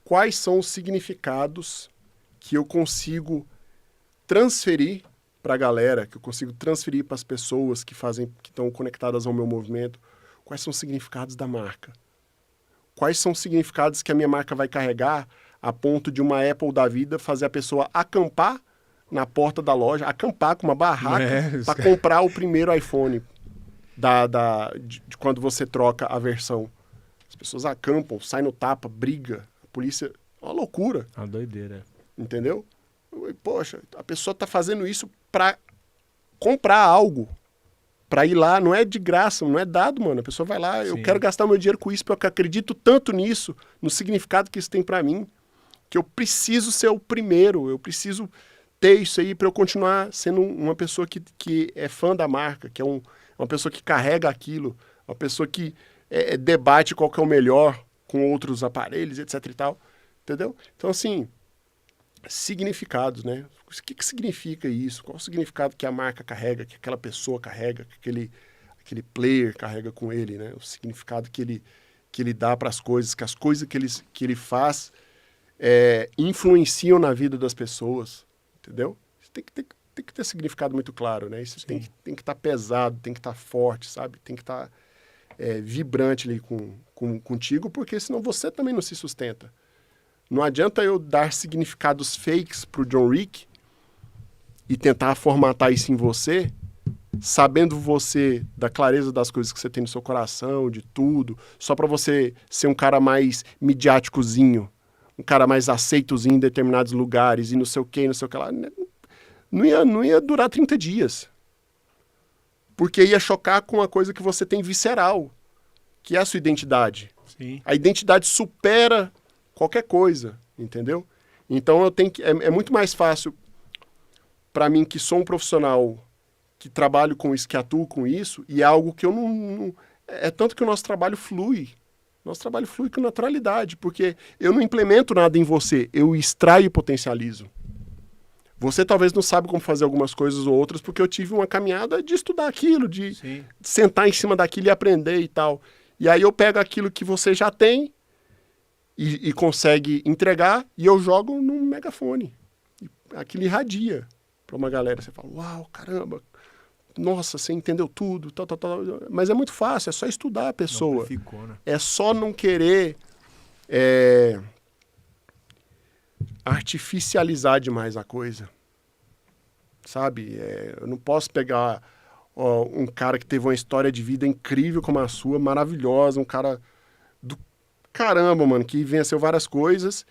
Quais são os significados que eu consigo transferir para a galera, que eu consigo transferir para as pessoas que estão conectadas ao meu movimento? Quais são os significados da marca? Quais são os significados que a minha marca vai carregar a ponto de uma Apple da vida fazer a pessoa acampar na porta da loja, acampar com uma barraca para comprar o primeiro iPhone de quando você troca a versão? As pessoas acampam, saem no tapa, briga, a polícia... É uma loucura. Uma doideira. Entendeu? Poxa, a pessoa está fazendo isso para comprar algo. Para ir lá, não é de graça, não é dado, mano. A pessoa vai lá, Sim. Eu quero gastar meu dinheiro com isso porque eu acredito tanto nisso, no significado que isso tem para mim, que eu preciso ser o primeiro, eu preciso ter isso aí para eu continuar sendo uma pessoa que é fã da marca, que é uma pessoa que carrega aquilo, uma pessoa que debate qual que é o melhor com outros aparelhos, etc e tal. Entendeu? Então, assim, significados, né? O que significa isso? Qual o significado que a marca carrega, que aquela pessoa carrega, que aquele player carrega com ele, né? O significado que ele dá para as coisas, que as coisas que ele faz influenciam na vida das pessoas, entendeu? Isso tem que ter significado muito claro, né? Isso tem que estar pesado, tem que estar forte, sabe? Tem que estar vibrante ali contigo, porque senão você também não se sustenta. Não adianta eu dar significados fakes pro John Wick e tentar formatar isso em você, sabendo você da clareza das coisas que você tem no seu coração, de tudo, só para você ser um cara mais midiáticozinho, um cara mais aceitozinho em determinados lugares e não sei o que lá. Não ia durar 30 dias. Porque ia chocar com uma coisa que você tem visceral, que é a sua identidade. Sim. A identidade supera qualquer coisa, entendeu? Então é muito mais fácil para mim, que sou um profissional que trabalho com isso, que atuo com isso, e é algo que eu não... É tanto que o nosso trabalho flui. Nosso trabalho flui com naturalidade, porque eu não implemento nada em você, eu extraio e potencializo. Você talvez não sabe como fazer algumas coisas ou outras, porque eu tive uma caminhada de estudar aquilo, de sentar em cima daquilo e aprender e tal. E aí eu pego aquilo que você já tem e consegue entregar, e eu jogo num megafone. E aquilo irradia para uma galera. Você fala, uau, caramba, nossa, você entendeu tudo, tal. Mas é muito fácil, é só estudar a pessoa. Ficou, né? É só não querer artificializar demais a coisa. Sabe? Eu não posso pegar um cara que teve uma história de vida incrível como a sua, maravilhosa, um cara do caramba, mano, que venceu várias coisas,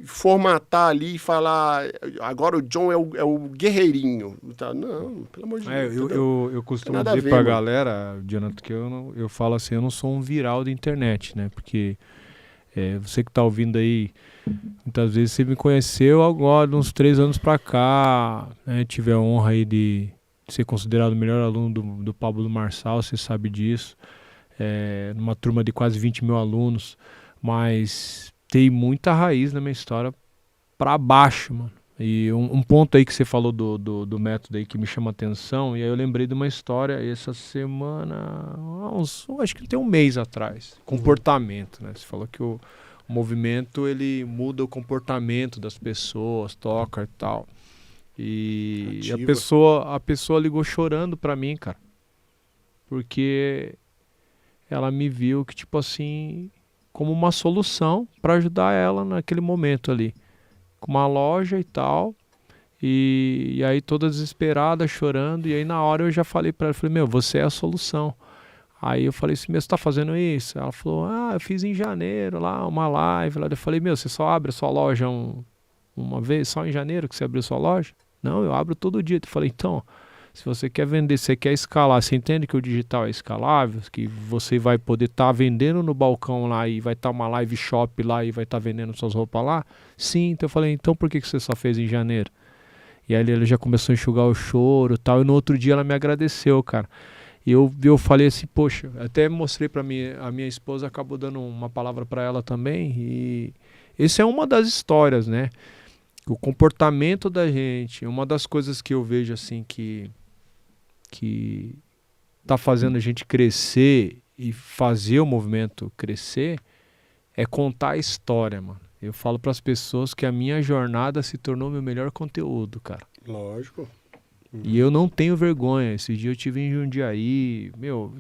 formatar ali e falar, agora o John é o guerreirinho. Não, pelo amor de Deus. Eu costumo dizer pra galera, Jonathan, que eu falo assim, eu não sou um viral da internet, né? Porque você que tá ouvindo aí, muitas vezes você me conheceu agora, uns 3 anos pra cá, né? Tive a honra aí de ser considerado o melhor aluno do Pablo Marçal, você sabe disso. Numa turma de quase 20 mil alunos, mas tem muita raiz na minha história pra baixo, mano. E um ponto aí que você falou do método aí que me chama a atenção, e aí eu lembrei de uma história essa semana, acho que tem um mês atrás, comportamento, né? Você falou que o movimento, ele muda o comportamento das pessoas, toca e tal. E a pessoa ligou chorando pra mim, cara, porque ela me viu que, tipo assim, como uma solução pra ajudar ela naquele momento ali, com uma loja e tal, e aí toda desesperada, chorando, e aí na hora eu já falei pra ela, falei, você é a solução. Aí eu falei assim, você tá fazendo isso? Ela falou, eu fiz em janeiro lá, uma live lá. Eu falei, você só abre a sua loja uma vez, só em janeiro que você abriu sua loja? Não, eu abro todo dia. Eu falei, então, se você quer vender, você quer escalar, você entende que o digital é escalável, que você vai poder estar vendendo no balcão lá e vai estar uma live shop lá e vai estar vendendo suas roupas lá? Sim, então eu falei, então por que você só fez em janeiro? E aí ele já começou a enxugar o choro e tal, e no outro dia ela me agradeceu, cara. E eu falei assim, poxa, até mostrei pra a minha esposa, acabou dando uma palavra pra ela também, e essa é uma das histórias, né? O comportamento da gente, uma das coisas que eu vejo assim que tá fazendo a gente crescer e fazer o movimento crescer é contar a história, mano. Eu falo pras pessoas que a minha jornada se tornou meu melhor conteúdo, cara. Lógico. E eu não tenho vergonha. Esse dia eu tive em Jundiaí,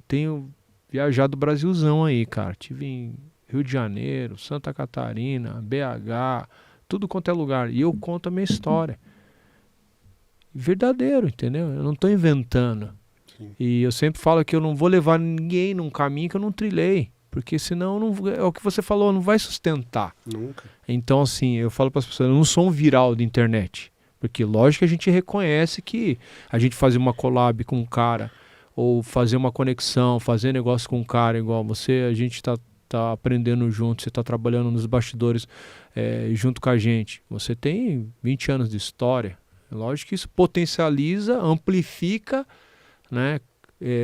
tenho viajado o Brasilzão aí, cara. Tive em Rio de Janeiro, Santa Catarina, BH, tudo quanto é lugar. E eu conto a minha história. Verdadeiro, entendeu? Eu não tô inventando. Sim. E eu sempre falo que eu não vou levar ninguém num caminho que eu não trilhei. Porque senão, é o que você falou, não vai sustentar. Nunca. Então, assim, eu falo para as pessoas, eu não sou um viral de internet. Porque lógico que a gente reconhece que a gente fazer uma collab com um cara, ou fazer uma conexão, fazer negócio com um cara igual você, a gente tá aprendendo junto, você tá trabalhando nos bastidores junto com a gente. Você tem 20 anos de história. Lógico que isso potencializa, amplifica, né?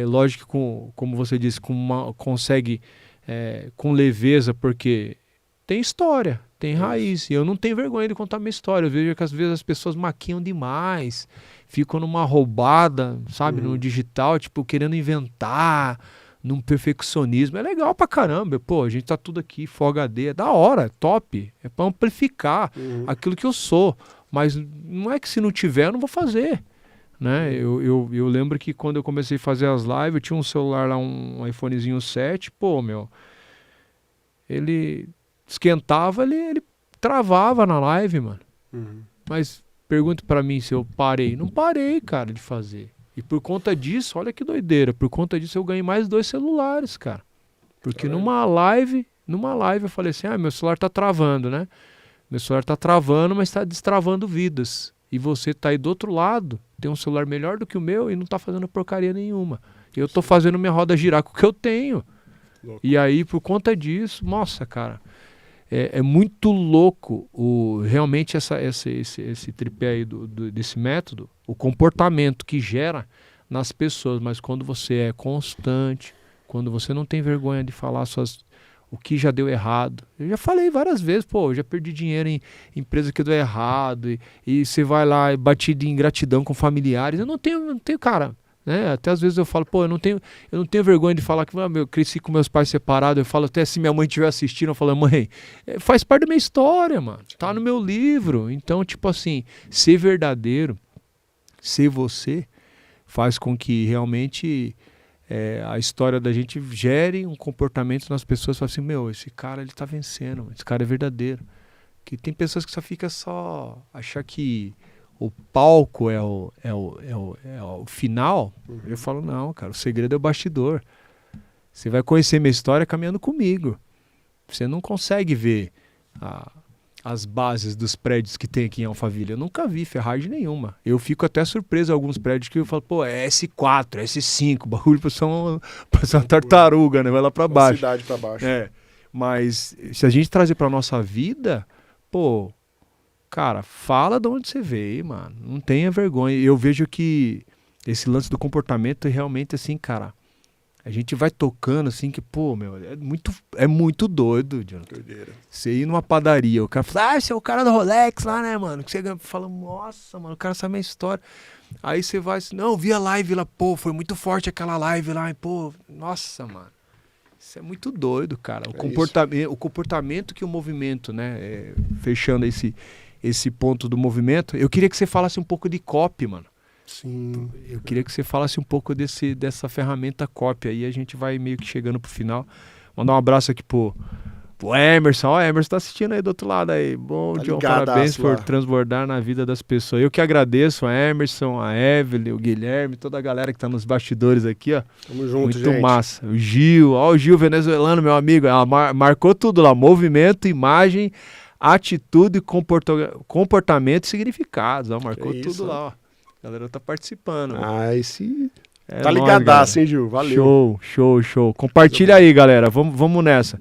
Lógico que, como você disse, consegue com leveza, porque tem história. Tem raiz. E eu não tenho vergonha de contar minha história. Eu vejo que às vezes as pessoas maquiam demais, ficam numa roubada, sabe, no digital, tipo, querendo inventar, num perfeccionismo. É legal pra caramba. Pô, a gente tá tudo aqui, Full HD, é da hora, é top. É pra amplificar aquilo que eu sou. Mas não é que se não tiver, eu não vou fazer. Né? Eu lembro que quando eu comecei a fazer as lives, eu tinha um celular lá, um iPhonezinho 7, pô, meu, ele esquentava, ele travava na live, mano. Mas pergunta pra mim se eu parei. Não parei, cara, de fazer. E por conta disso, olha que doideira, por conta disso eu ganhei mais 2 celulares, cara. Porque numa live eu falei assim, meu celular tá travando, né? Meu celular tá travando, mas tá destravando vidas. E você tá aí do outro lado, tem um celular melhor do que o meu e não tá fazendo porcaria nenhuma. Eu tô fazendo minha roda girar com o que eu tenho. Louco. E aí, por conta disso, nossa, cara, é muito louco realmente esse tripé aí desse método, o comportamento que gera nas pessoas. Mas quando você é constante, quando você não tem vergonha de falar o que já deu errado. Eu já falei várias vezes, pô, eu já perdi dinheiro em empresa que deu errado, e você vai lá e bate de ingratidão com familiares. Eu não tenho, cara, né? Até às vezes eu falo, pô, eu não tenho vergonha de falar que eu cresci com meus pais separados. Eu falo, até se minha mãe estiver assistindo, eu falo, mãe, faz parte da minha história, mano. Tá no meu livro. Então, tipo assim, ser verdadeiro, ser você, faz com que realmente a história da gente gere um comportamento nas pessoas. Fala assim, esse cara ele tá vencendo, esse cara é verdadeiro. Que tem pessoas que só achar que o palco é o final. Eu falo, não, cara, o segredo é o bastidor. Você vai conhecer minha história caminhando comigo. Você não consegue ver as bases dos prédios que tem aqui em Alphaville. Eu nunca vi ferragem nenhuma. Eu fico até surpreso em alguns prédios que eu falo, pô, é S4, é S5, bagulho pra ser uma tartaruga, né? Vai lá pra baixo. Cidade pra baixo. Mas se a gente trazer pra nossa vida, pô, cara, fala de onde você veio, mano. Não tenha vergonha. Eu vejo que esse lance do comportamento é realmente assim, cara, a gente vai tocando assim que, pô, é muito doido, Jonathan. Doideira. Você ir numa padaria, o cara fala, você é o cara do Rolex lá, né, mano? Que você fala, nossa, mano, o cara sabe a minha história. Aí você vai assim, não, vi a live lá, pô, foi muito forte aquela live lá, e, pô, nossa, mano. Isso é muito doido, cara. O comportamento que o movimento, né, fechando esse ponto do movimento, eu queria que você falasse um pouco de copy, mano. Sim. Eu queria que você falasse um pouco dessa ferramenta copy aí, a gente vai meio que chegando pro final. Mandar um abraço aqui pro Emerson. Ó, Emerson tá assistindo aí do outro lado aí. Bom, tá John, parabéns por transbordar na vida das pessoas. Eu que agradeço a Emerson, a Evelyn, o Guilherme, toda a galera que tá nos bastidores aqui, ó. Tamo junto, muito gente. Massa. O Gil, ó, o Gil venezuelano, meu amigo, marcou tudo lá, movimento, imagem, atitude, comportamento e significados, ó, marcou tudo lá, ó. A galera tá participando. Tá ligadaço, hein, Gil? Valeu. Show. Compartilha aí, galera. Vamos nessa.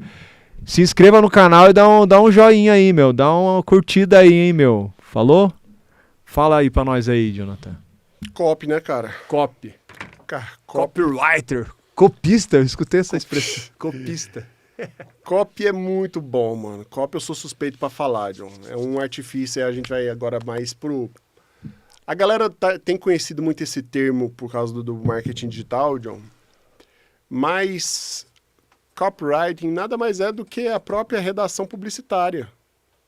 Se inscreva no canal e dá um joinha aí, meu. Dá uma curtida aí, hein, meu. Falou? Fala aí pra nós aí, Jonathan. Copy, né, cara? Copy. Copywriter. Copista, eu escutei essa expressão. Copista. Copy é muito bom, mano. Copy eu sou suspeito pra falar, John. É um artifício, a gente vai agora mais pro... A galera tem conhecido muito esse termo por causa do marketing digital, John, mas copywriting nada mais é do que a própria redação publicitária.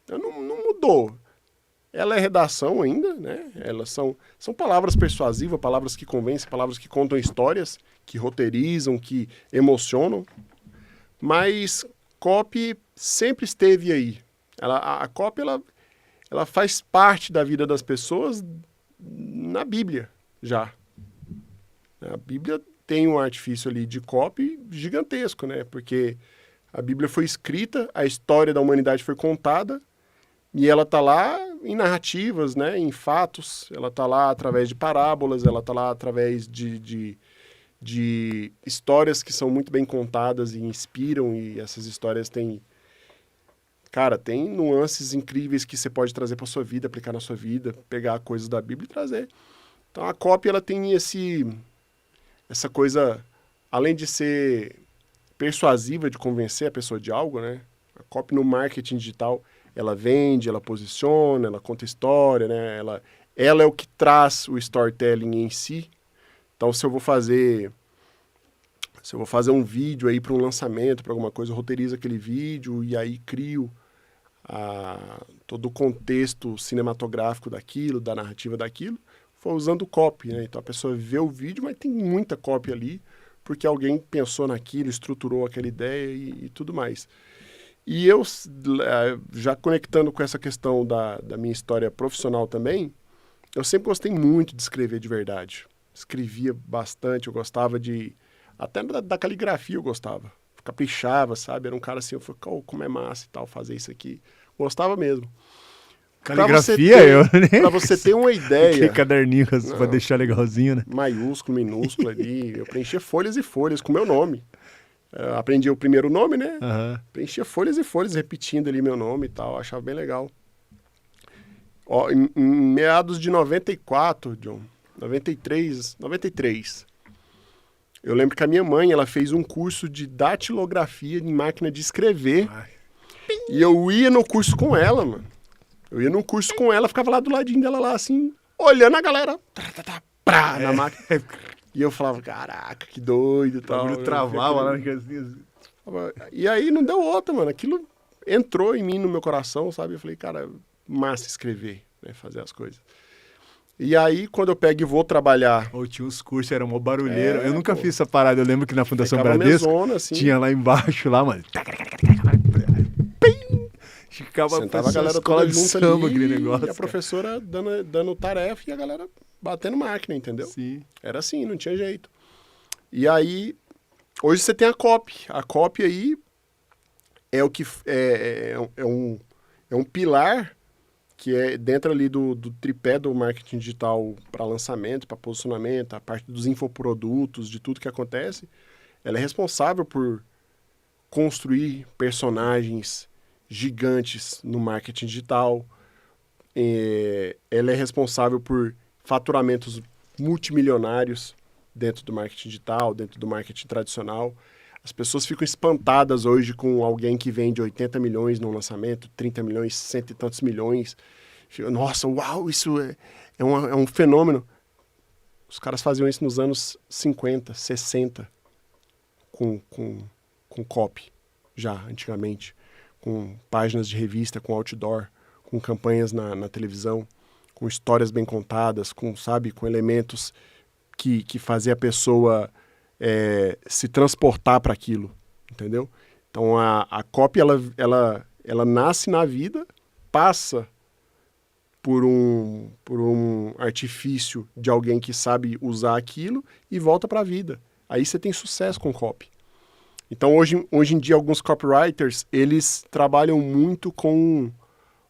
Não mudou. Ela é redação ainda, né? Elas são palavras persuasivas, palavras que convencem, palavras que contam histórias, que roteirizam, que emocionam, mas copy sempre esteve aí. A copy, ela faz parte da vida das pessoas na Bíblia, já. A Bíblia tem um artifício ali de copy gigantesco, né? Porque a Bíblia foi escrita, a história da humanidade foi contada, e ela tá lá em narrativas, né? Em fatos, ela tá lá através de parábolas, ela tá lá através de histórias que são muito bem contadas e inspiram, e essas histórias têm... Cara, tem nuances incríveis que você pode trazer para sua vida, aplicar na sua vida, pegar coisas da Bíblia e trazer. Então a copy, ela tem essa coisa, além de ser persuasiva, de convencer a pessoa de algo, né? A copy no marketing digital, ela vende, ela posiciona, ela conta história, né? Ela é o que traz o storytelling em si. Então, se eu vou fazer um vídeo aí para um lançamento, para alguma coisa, eu roteirizo aquele vídeo e aí crio todo o contexto cinematográfico daquilo, da narrativa daquilo, foi usando copy, né? Então a pessoa vê o vídeo, mas tem muita copy ali, porque alguém pensou naquilo, estruturou aquela ideia e tudo mais. E eu, já conectando com essa questão da minha história profissional também, eu sempre gostei muito de escrever de verdade. Escrevia bastante, eu gostava até da caligrafia eu gostava. Caprichava, sabe? Era um cara assim, eu falei, como é massa e tal, fazer isso aqui. Gostava mesmo. Caligrafia, pra você ter uma ideia. Que caderninho pra deixar legalzinho, né? Maiúsculo, minúsculo ali. Eu preenchia folhas e folhas com meu nome. Eu aprendi o primeiro nome, né? Uhum. Preenchia folhas e folhas, repetindo ali meu nome e tal. Achava bem legal. Ó, em meados de 94, John, 93, eu lembro que a minha mãe, ela fez um curso de datilografia em máquina de escrever. Ai. E eu ia no curso com ela, mano. Eu ia num curso com ela, ficava lá do ladinho dela, lá assim, olhando a galera na máquina. E eu falava, caraca, que doido e tal. Eu travava lá. E aí não deu outra, mano. Aquilo entrou em mim, no meu coração, sabe? Eu falei, cara, massa escrever, né? Fazer as coisas. E aí, quando eu pego e vou trabalhar... Tinha uns cursos, era uma barulheira. Eu nunca fiz essa parada. Eu lembro que na Fundação Bradesco assim. tinha lá embaixo, lá, mano. Ficava sentava a galera escola toda de junto samba, ali, aquele negócio. E a professora dando tarefa e a galera batendo máquina, entendeu? Sim. Era assim, não tinha jeito. E aí, hoje você tem a copy. A copy aí é o que é um pilar que é dentro ali do tripé do marketing digital para lançamento, para posicionamento, a parte dos infoprodutos, de tudo que acontece. Ela é responsável por construir personagens gigantes no marketing digital. Ela é responsável por faturamentos multimilionários dentro do marketing digital, dentro do marketing tradicional. As pessoas ficam espantadas hoje com alguém que vende 80 milhões no lançamento, 30 milhões, cento e tantos milhões. Nossa, uau, isso é um fenômeno. Os caras faziam isso nos anos 50, 60, com copy, já antigamente, com páginas de revista, com outdoor, com campanhas na televisão, com histórias bem contadas, com elementos que fazem a pessoa se transportar para aquilo, entendeu? Então a copy ela nasce na vida, passa por um artifício de alguém que sabe usar aquilo e volta para a vida. Aí você tem sucesso com copy. Então hoje em dia alguns copywriters, eles trabalham muito com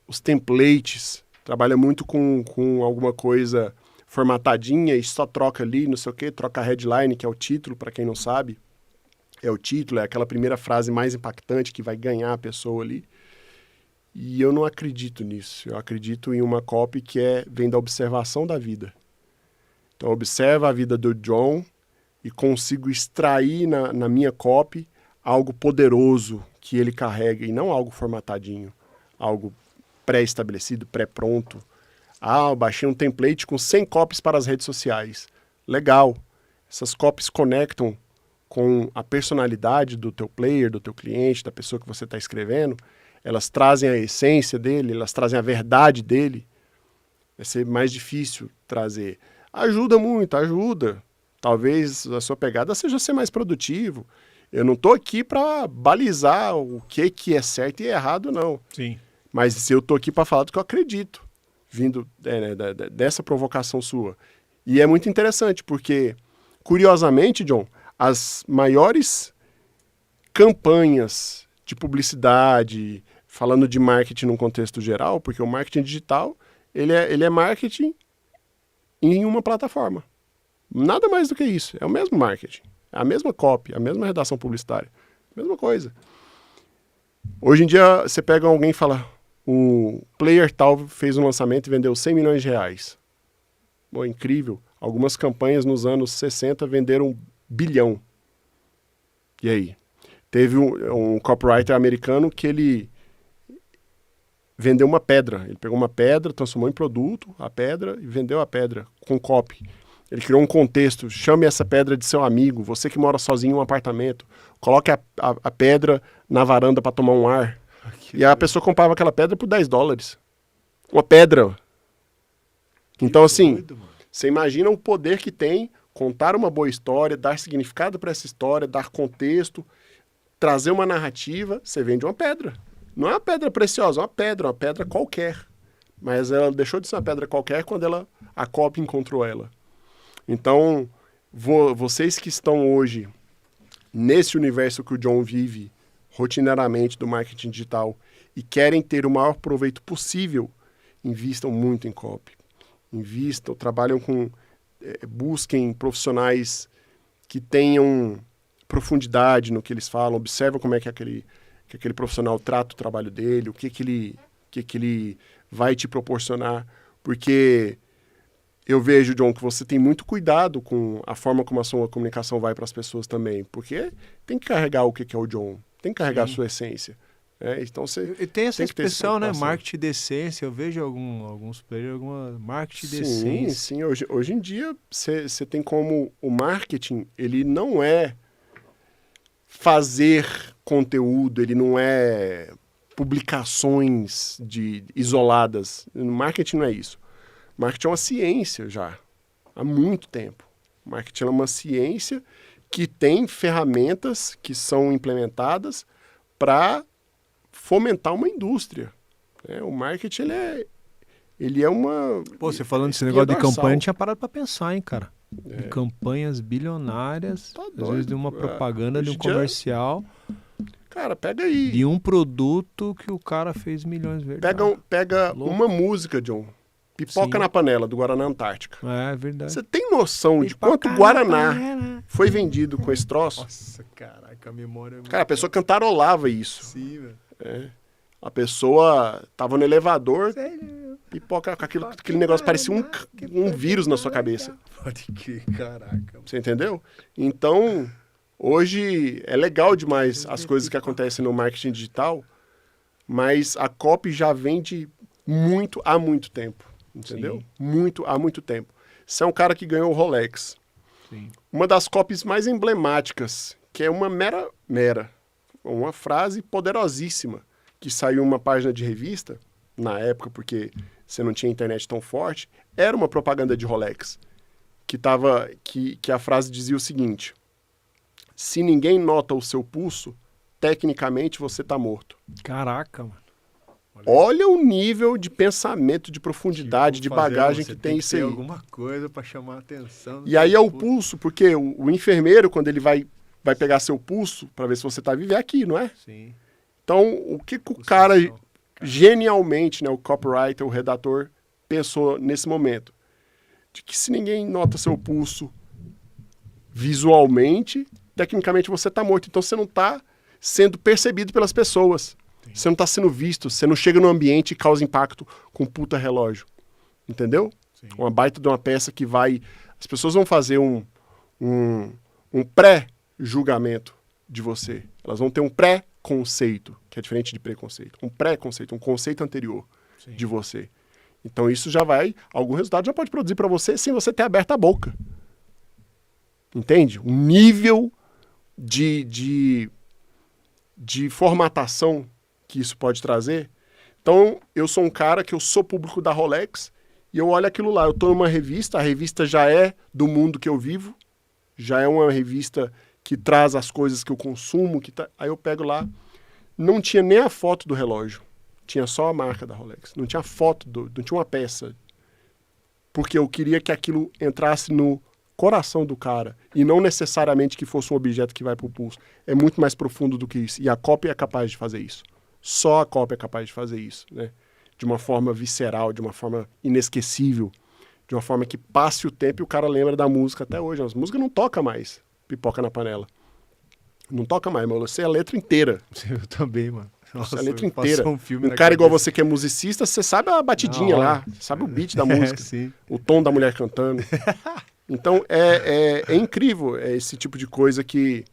os templates, trabalham muito com alguma coisa formatadinha e só troca ali, não sei o quê, troca a headline, que é o título, para quem não sabe. É o título, é aquela primeira frase mais impactante que vai ganhar a pessoa ali. E eu não acredito nisso. Eu acredito em uma copy que vem da observação da vida. Então, eu observo a vida do John e consigo extrair na minha copy algo poderoso que ele carrega, e não algo formatadinho, algo pré-estabelecido, pré-pronto. Eu baixei um template com 100 copies para as redes sociais. Legal. Essas copies conectam com a personalidade do teu player, do teu cliente, da pessoa que você está escrevendo. Elas trazem a essência dele, elas trazem a verdade dele. Vai ser mais difícil trazer. Ajuda muito, ajuda. Talvez a sua pegada seja ser mais produtivo. Eu não estou aqui para balizar o que é certo e errado, não. Sim. Mas eu estou aqui para falar do que eu acredito, vindo dessa provocação sua. E é muito interessante, porque, curiosamente, John, as maiores campanhas de publicidade, falando de marketing num contexto geral, porque o marketing digital, ele é marketing em uma plataforma. Nada mais do que isso. É o mesmo marketing. É a mesma copy, a mesma redação publicitária. Mesma coisa. Hoje em dia, você pega alguém e fala, o player tal fez um lançamento e vendeu 100 milhões de reais. Bom, incrível. Algumas campanhas nos anos 60 venderam 1 bilhão. E aí? Teve um copywriter americano que ele vender uma pedra. Ele pegou uma pedra, transformou em produto a pedra e vendeu a pedra com copy. Ele criou um contexto. Chame essa pedra de seu amigo. Você que mora sozinho em um apartamento. Coloque a pedra na varanda para tomar um ar. E a pessoa comprava aquela pedra por $10. Uma pedra. Então, assim, você imagina o poder que tem contar uma boa história, dar significado para essa história, dar contexto, trazer uma narrativa. Você vende uma pedra. Não é uma pedra preciosa, é uma pedra qualquer. Mas ela deixou de ser uma pedra qualquer quando a copy encontrou ela. Então, vocês que estão hoje nesse universo que o John vive rotineiramente do marketing digital e querem ter o maior proveito possível, invistam muito em copy. Invistam, trabalham busquem profissionais que tenham profundidade no que eles falam, observam como é que aquele profissional trata o trabalho dele, o que ele vai te proporcionar, porque eu vejo, John, que você tem muito cuidado com a forma como a sua comunicação vai para as pessoas também, porque tem que carregar o que é o John, tem que carregar a sua essência. Então e tem essa expressão, né? preocupação. Marketing de essência. Eu vejo alguns players, alguma marketing de Sim, essência. sim. Hoje em dia, você tem como o marketing, ele não é fazer conteúdo, ele não é publicações isoladas. Marketing não é isso. Marketing é uma ciência já, há muito tempo. Marketing é uma ciência que tem ferramentas que são implementadas para fomentar uma indústria. O marketing, ele é uma... Pô, você falando desse negócio de campanha, eu tinha parado para pensar, hein, cara. De campanhas bilionárias, Tá às doido. vezes de uma propaganda, de Hoje um em dia, comercial, cara, pega aí. de um produto que o cara fez milhões de Pega louco. uma música, John. Pipoca Sim. na panela, do Guaraná Antártica. É verdade. Você tem noção de Pipoca quanto na Guaraná panela. foi vendido com esse troço? Nossa, caraca, a memória é muito... Cara, a pessoa cantarolava isso. Sim, velho. A pessoa tava no elevador, Sério? pipoca com aquele negócio, parecia um vírus na sua cabeça. Pode crer, caraca. Você entendeu? Então, hoje é legal demais as coisas que acontecem no marketing digital, mas a copy já vende muito há muito tempo. Entendeu? Sim. Há muito tempo. Você é um cara que ganhou o Rolex. Sim. Uma das copies mais emblemáticas, que é uma uma frase poderosíssima, que saiu uma página de revista, na época, porque você não tinha internet tão forte, era uma propaganda de Rolex, que a frase dizia o seguinte: se ninguém nota o seu pulso, tecnicamente você está morto. Caraca, mano. Olha o nível de pensamento, de profundidade, de bagagem que tem isso aí. Alguma coisa para chamar a atenção. E aí é o pulso, porque o enfermeiro, quando ele vai pegar seu pulso para ver se você está vivo, é aqui, não é? Sim. Então, o que o cara, genialmente, né, o copywriter, o redator, pensou nesse momento? De que se ninguém nota seu pulso visualmente, tecnicamente você está morto. Então, você não está sendo percebido pelas pessoas. Sim. Você não está sendo visto. Você não chega no ambiente e causa impacto com um puta relógio. Entendeu? Sim. Uma baita de uma peça que vai... As pessoas vão fazer um pré-julgamento de você. Elas vão ter um pré-conceito, que é diferente de preconceito. Um pré-conceito, um conceito anterior Sim. de você. Então isso já vai... Algum resultado já pode produzir para você sem você ter aberto a boca. Entende? Um nível de formatação que isso pode trazer. Então, eu sou um cara que eu sou público da Rolex e eu olho aquilo lá. Eu estou numa revista, a revista já é do mundo que eu vivo, já é uma revista que traz as coisas que eu consumo. Aí eu pego lá, não tinha nem a foto do relógio, tinha só a marca da Rolex, não tinha foto, não tinha uma peça, porque eu queria que aquilo entrasse no coração do cara e não necessariamente que fosse um objeto que vai para o pulso. É muito mais profundo do que isso. E a copy é capaz de fazer isso. Só a copy é capaz de fazer isso, né? De uma forma visceral, de uma forma inesquecível, de uma forma que passe o tempo e o cara lembra da música até hoje. As músicas não tocam mais Pipoca na Panela. Não toca mais, mas eu sei a letra inteira. Eu também, mano. Nossa, a letra inteira. Um cara igual você que é musicista, você sabe a batidinha lá, sabe o beat da música, o tom da mulher cantando. Então, é incrível esse tipo de coisa que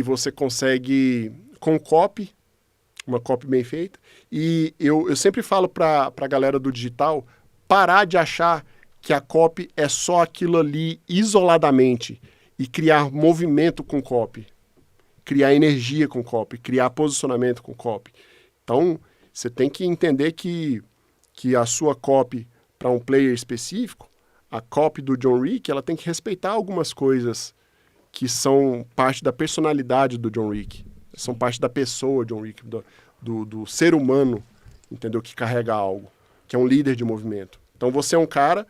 você consegue, com copy, uma copy bem feita. E eu sempre falo para a galera do digital parar de achar que a copy é só aquilo ali isoladamente e criar movimento com copy, criar energia com copy, criar posicionamento com copy. Então, você tem que entender que a sua copy para um player específico, a copy do John Wick, ela tem que respeitar algumas coisas que são parte da personalidade do John Wick, são parte da pessoa John Wick, do ser humano, entendeu? Que carrega algo, que é um líder de movimento. Então, você é um cara,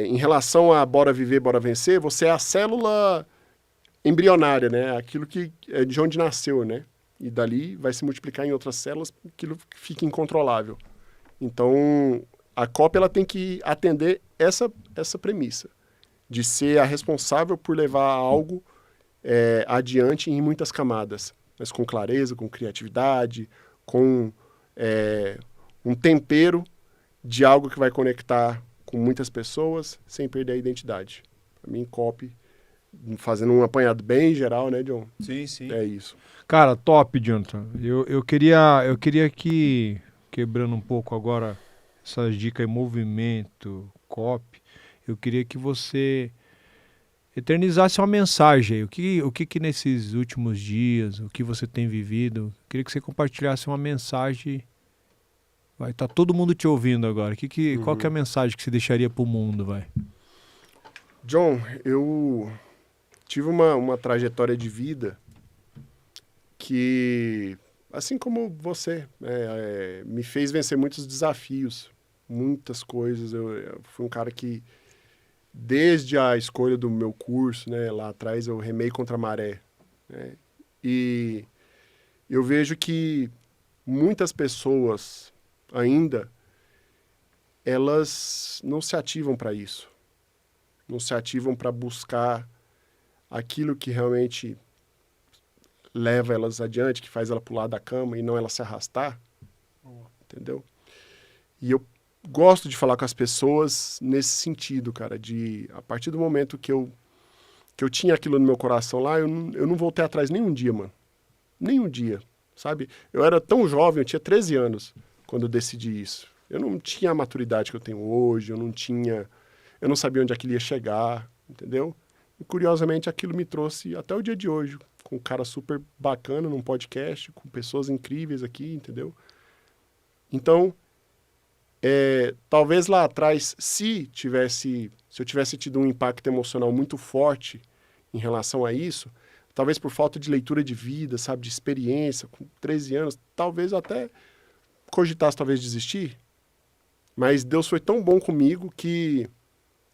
em relação a Bora Viver, Bora Vencer, você é a célula embrionária, né? Aquilo que é de onde nasceu, né? E dali vai se multiplicar em outras células, aquilo fica incontrolável. Então, a copy ela tem que atender essa premissa, de ser a responsável por levar algo adiante em muitas camadas, mas com clareza, com criatividade, com um tempero de algo que vai conectar com muitas pessoas sem perder a identidade. Para mim, copy, fazendo um apanhado bem geral, né, John? Sim, sim. É isso. Cara, top, Jonathan. Eu queria que, quebrando um pouco agora essas dicas em movimento, copy, eu queria que você eternizasse uma mensagem aí. O que nesses últimos dias, o que você tem vivido, eu queria que você compartilhasse uma mensagem. Vai estar todo mundo te ouvindo agora. Qual que é a mensagem que você deixaria pro mundo, vai? John, eu tive uma trajetória de vida que, assim como você, me fez vencer muitos desafios, muitas coisas. Eu fui um cara que, desde a escolha do meu curso, né, lá atrás, eu remei contra a maré, né? E eu vejo que muitas pessoas ainda, elas não se ativam para isso. Não se ativam para buscar aquilo que realmente leva elas adiante, que faz ela pular da cama e não ela se arrastar. Entendeu? E eu gosto de falar com as pessoas nesse sentido, cara, de a partir do momento que eu tinha aquilo no meu coração lá, eu não voltei atrás nem um dia, mano. Nem um dia, sabe? Eu era tão jovem, eu tinha 13 anos quando eu decidi isso. Eu não tinha a maturidade que eu tenho hoje, eu não sabia onde aquilo ia chegar, entendeu? E, curiosamente, aquilo me trouxe até o dia de hoje, com um cara super bacana num podcast, com pessoas incríveis aqui, entendeu? Então, talvez lá atrás, se eu tivesse tido um impacto emocional muito forte em relação a isso, talvez por falta de leitura de vida, sabe, de experiência, com 13 anos, talvez até cogitasse talvez desistir, mas Deus foi tão bom comigo que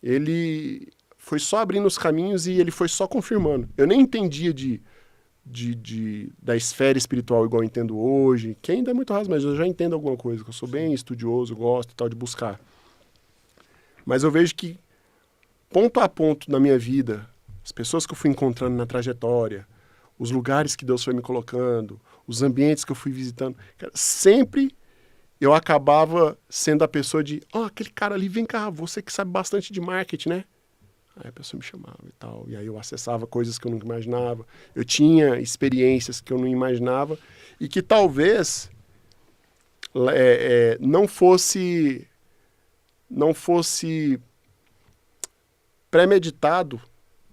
ele foi só abrindo os caminhos e ele foi só confirmando. Eu nem entendia da esfera espiritual igual eu entendo hoje, que ainda é muito raso, mas eu já entendo alguma coisa, que eu sou bem estudioso, gosto e tal de buscar. Mas eu vejo que, ponto a ponto na minha vida, as pessoas que eu fui encontrando na trajetória, os lugares que Deus foi me colocando, os ambientes que eu fui visitando, cara, sempre eu acabava sendo a pessoa de, aquele cara ali, vem cá, você que sabe bastante de marketing, né? Aí a pessoa me chamava e tal, e aí eu acessava coisas que eu nunca imaginava, eu tinha experiências que eu não imaginava, e que talvez não fosse premeditado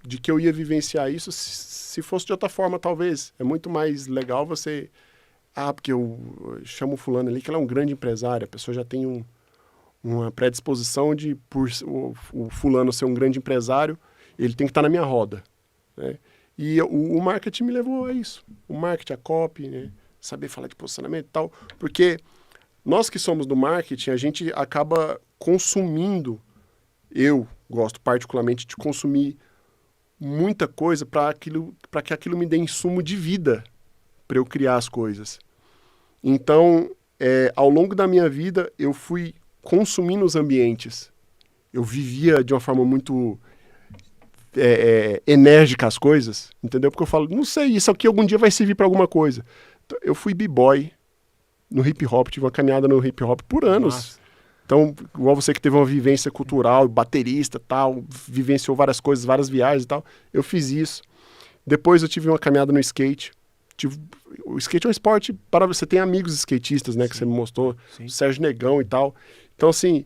de que eu ia vivenciar isso se fosse de outra forma, talvez. É muito mais legal você... porque eu chamo o fulano ali, que ele é um grande empresário, a pessoa já tem uma predisposição de, por o fulano ser um grande empresário, ele tem que estar na minha roda, né? E o marketing me levou a isso. O marketing, a copy, né? Saber falar de posicionamento e tal. Porque nós que somos do marketing, a gente acaba consumindo, eu gosto particularmente de consumir muita coisa para que aquilo me dê insumo de vida para eu criar as coisas. Então, ao longo da minha vida, eu fui consumindo os ambientes. Eu vivia de uma forma muito enérgica as coisas, entendeu? Porque eu falo, não sei, isso aqui algum dia vai servir para alguma coisa. Então, eu fui b-boy no hip-hop, tive uma caminhada no hip-hop por anos. Nossa. Então, igual você que teve uma vivência cultural, baterista, tal, vivenciou várias coisas, várias viagens e tal, eu fiz isso. Depois eu tive uma caminhada no skate, O skate é um esporte para você tem amigos skatistas, né? Sim. Que você me mostrou, sim. Sérgio Negão e tal. Então, assim,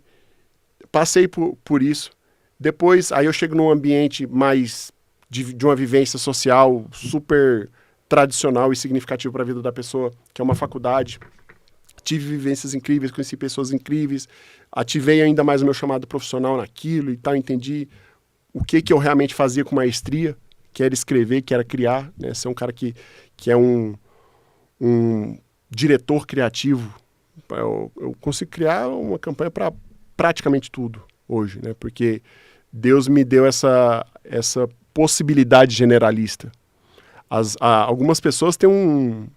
passei por isso. Depois, aí eu chego num ambiente mais de uma vivência social super tradicional e significativa para a vida da pessoa, que é uma faculdade. Tive vivências incríveis, conheci pessoas incríveis, ativei ainda mais o meu chamado profissional naquilo e tal, entendi o que eu realmente fazia com maestria, que era escrever, que era criar, né? Ser um cara que é um diretor criativo. Eu consigo criar uma campanha para praticamente tudo hoje, né? Porque Deus me deu essa possibilidade generalista. Algumas pessoas têm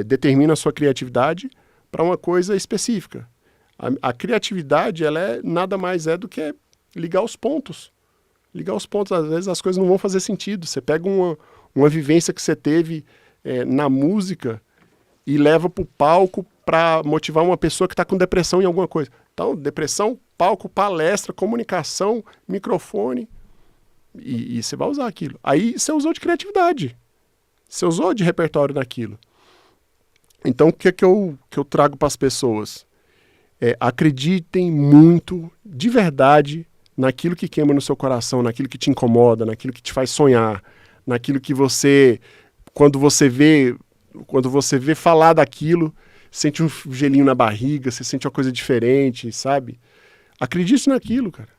determinam a sua criatividade para uma coisa específica. A criatividade, ela nada mais é do que ligar os pontos. Ligar os pontos, às vezes as coisas não vão fazer sentido. Você pega uma vivência que você teve na música e leva para o palco para motivar uma pessoa que está com depressão em alguma coisa. Então, depressão, palco, palestra, comunicação, microfone, e você vai usar aquilo. Aí você usou de criatividade. Você usou de repertório naquilo. Então, o que eu trago para as pessoas? Acreditem muito, de verdade, naquilo que queima no seu coração, naquilo que te incomoda, naquilo que te faz sonhar, naquilo que você, quando você vê falar daquilo, sente um gelinho na barriga, você sente uma coisa diferente, sabe? Acredite naquilo, cara.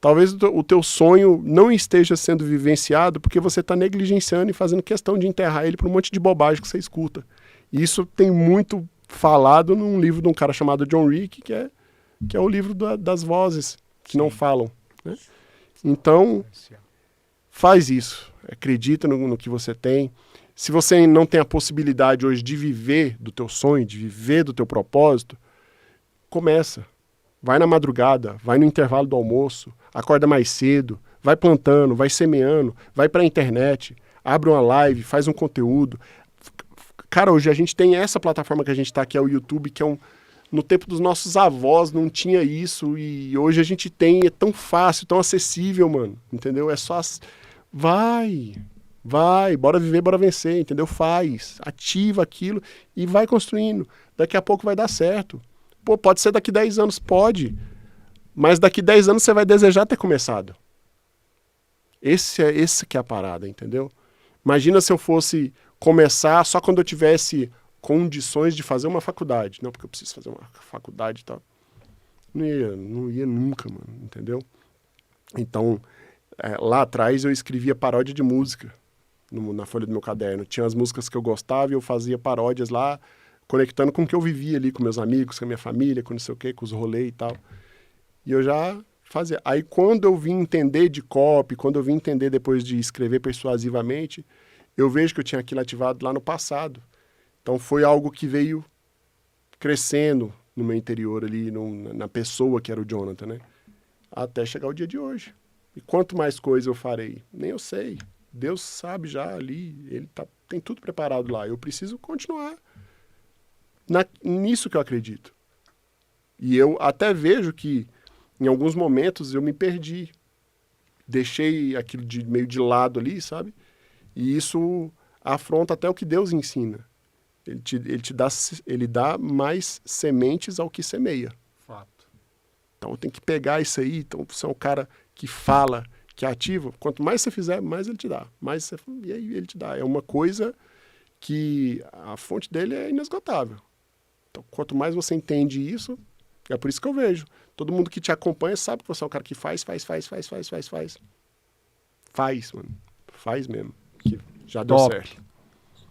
Talvez o teu sonho não esteja sendo vivenciado porque você está negligenciando e fazendo questão de enterrar ele por um monte de bobagem que você escuta. E isso tem muito falado num livro de um cara chamado John Rick, que é o livro das vozes que não falam, né? Então, faz isso. Acredita no que você tem. Se você não tem a possibilidade hoje de viver do teu sonho, de viver do teu propósito, começa. Vai na madrugada, vai no intervalo do almoço, acorda mais cedo, vai plantando, vai semeando, vai para a internet, abre uma live, faz um conteúdo. Cara, hoje a gente tem essa plataforma que a gente está, que é o YouTube, que é no tempo dos nossos avós não tinha isso, e hoje a gente tem, é tão fácil, tão acessível, mano, entendeu? É só... Vai, bora viver, bora vencer, entendeu? Faz, ativa aquilo e vai construindo. Daqui a pouco vai dar certo. Pô, pode ser daqui 10 anos, pode. Mas daqui 10 anos você vai desejar ter começado. Esse que é a parada, entendeu? Imagina se eu fosse começar só quando eu tivesse condições de fazer uma faculdade. Não, porque eu preciso fazer uma faculdade e tal. Não ia nunca, mano, entendeu? Então, lá atrás eu escrevia paródia de música na folha do meu caderno. Tinha as músicas que eu gostava e eu fazia paródias lá, conectando com o que eu vivia ali, com meus amigos, com a minha família, com não sei o quê, com os rolês e tal. E eu já fazia. Aí quando eu vim entender de copy, quando eu vim entender depois de escrever persuasivamente, eu vejo que eu tinha aquilo ativado lá no passado. Então foi algo que veio crescendo no meu interior ali, na pessoa que era o Jonathan, né? Até chegar o dia de hoje. E quanto mais coisa eu farei? Nem eu sei. Deus sabe já ali, ele tem tudo preparado lá. Eu preciso continuar nisso que eu acredito. E eu até vejo que em alguns momentos eu me perdi. Deixei aquilo meio de lado ali, sabe? E isso afronta até o que Deus ensina. Ele dá mais sementes ao que semeia. Fato. Então tem que pegar isso aí. Então você é um cara que fala, que é ativo. Quanto mais você fizer, mais ele te dá. E aí ele te dá. É uma coisa que a fonte dele é inesgotável. Então quanto mais você entende isso, é por isso que eu vejo. Todo mundo que te acompanha sabe que você é um cara que faz. Faz, mano. Faz mesmo. Que já deu certo.